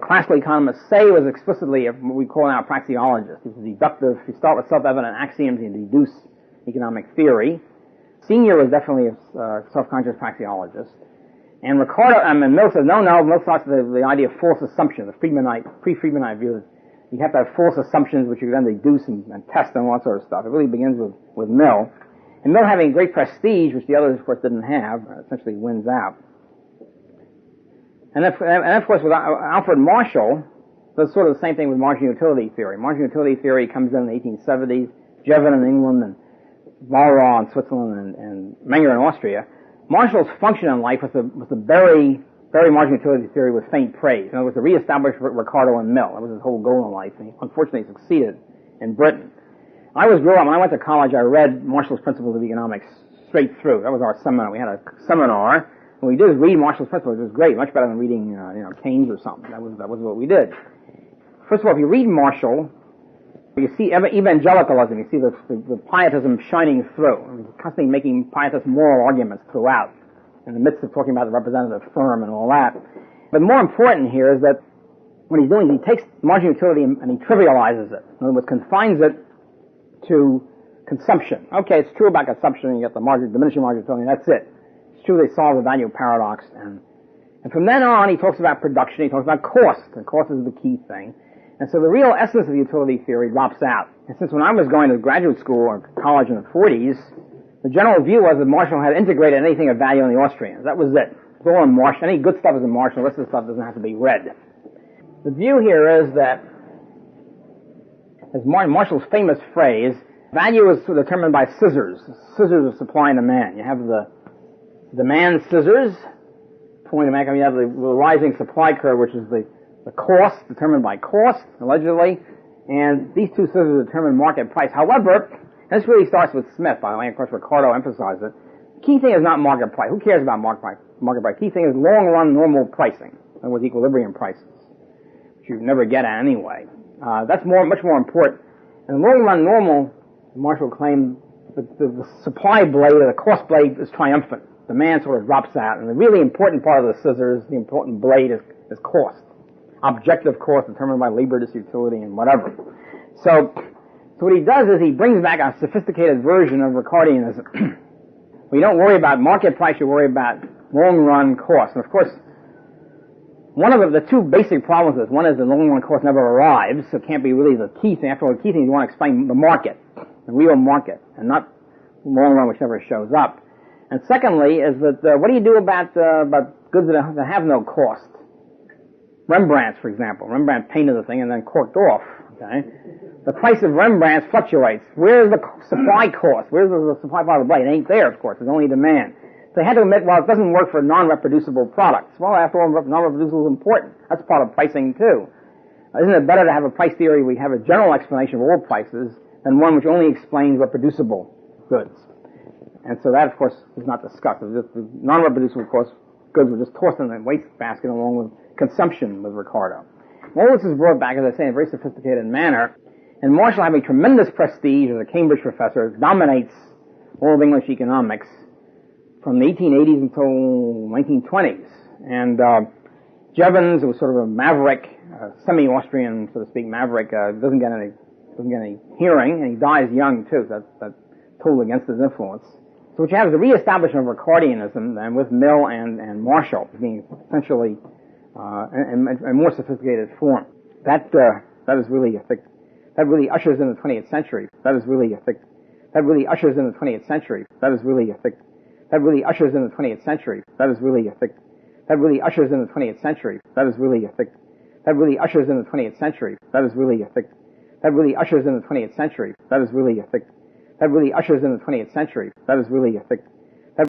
classical economists say was explicitly what we call now a praxeologist. He's deductive. You start with self-evident axioms and deduce economic theory. Senior was definitely a self-conscious praxeologist. And Mill says, no, Mill starts with the idea of false assumption, the pre-Friedmanite view. You have to have false assumptions which you then deduce and test and all that sort of stuff. It really begins with Mill. And Mill having great prestige, which the others, of course, didn't have, essentially wins out. And of course, with Alfred Marshall, that's sort of the same thing with marginal utility theory. Marginal utility theory comes in the 1870s, Jevon in England, and Walras in Switzerland, and Menger in Austria. Marshall's function in life was to bury marginal utility theory with faint praise. In other words, to reestablish Ricardo and Mill. That was his whole goal in life, and he unfortunately succeeded in Britain. When I went to college, I read Marshall's Principles of Economics straight through. That was our seminar. We had a seminar, and we did read Marshall's Principles. It was great, much better than reading, Keynes or something. That was what we did. First of all, if you read Marshall, you see evangelicalism. You see the pietism shining through. Constantly making pietist moral arguments throughout, in the midst of talking about the representative firm and all that. But more important here is that what he's doing, he takes marginal utility and he trivializes it. In other words, confines it to consumption. Okay, it's true about consumption. You get the diminishing marginal utility, and that's it. It's true they solve the value paradox. And from then on, he talks about production. He talks about cost. And cost is the key thing. And so the real essence of the utility theory drops out. And since when I was going to graduate school or college in the 40s, The general view was that Marshall had integrated anything of value in the Austrians. That was it. It's all in Marshall. Any good stuff is in Marshall. The rest of the stuff doesn't have to be read. The view here is that, as Marshall's famous phrase, value is determined by scissors of supply and demand. You have the demand scissors, point to make, you have the rising supply curve, which is the cost, determined by cost, allegedly, and these two scissors determine market price. However, and this really starts with Smith, by the way, of course Ricardo emphasized it, the key thing is not market price. Who cares about market price? Key thing is long-run normal pricing, and with equilibrium prices, which you never get at anyway. That's much more important. And long-run normal, Marshall claimed, the supply blade or the cost blade is triumphant. Demand sort of drops out, and the really important part of the scissors, the important blade, is cost. Objective cost determined by labor utility and whatever. So what he does is he brings back a sophisticated version of Ricardianism. We don't worry about market price, you worry about long-run cost. And of course, one of the two basic problems is, one is the long-run cost never arrives, so it can't be really the key thing. After all, the key thing is you want to explain the market, the real market, and not long-run which never shows up. And secondly is that, what do you do about goods that have no cost? Rembrandts, for example. Rembrandt painted the thing and then corked off, okay? The price of Rembrandts fluctuates. Where's the supply cost? Where's the supply part of the blade? It ain't there, of course. There's only demand. So they had to admit, well, it doesn't work for non-reproducible products. Well, after all, non-reproducible is important. That's part of pricing, too. Isn't it better to have a price theory where we have a general explanation of all prices than one which only explains reproducible goods? And so that, of course, is not discussed. The non-reproducible goods were just tossed in the wastebasket along with consumption with Ricardo. All this is brought back, as I say, in a very sophisticated manner. And Marshall, having tremendous prestige as a Cambridge professor, dominates all of English economics from the 1880s until 1920s. And Jevons, who was sort of a maverick, semi-Austrian, so to speak, maverick, doesn't get any hearing, and he dies young too. So that's totally against his influence. So what you have is a reestablishment of Ricardianism, and with Mill and Marshall being essentially a more sophisticated form. That is really, I think, that really ushers in the 20th century. That really ushers in the 20th century. That really ushers in the 20th century. That really ushers in the 20th century. That really ushers in the 20th century. That really ushers in the 20th century. That really ushers in the 20th century. That is really, I think,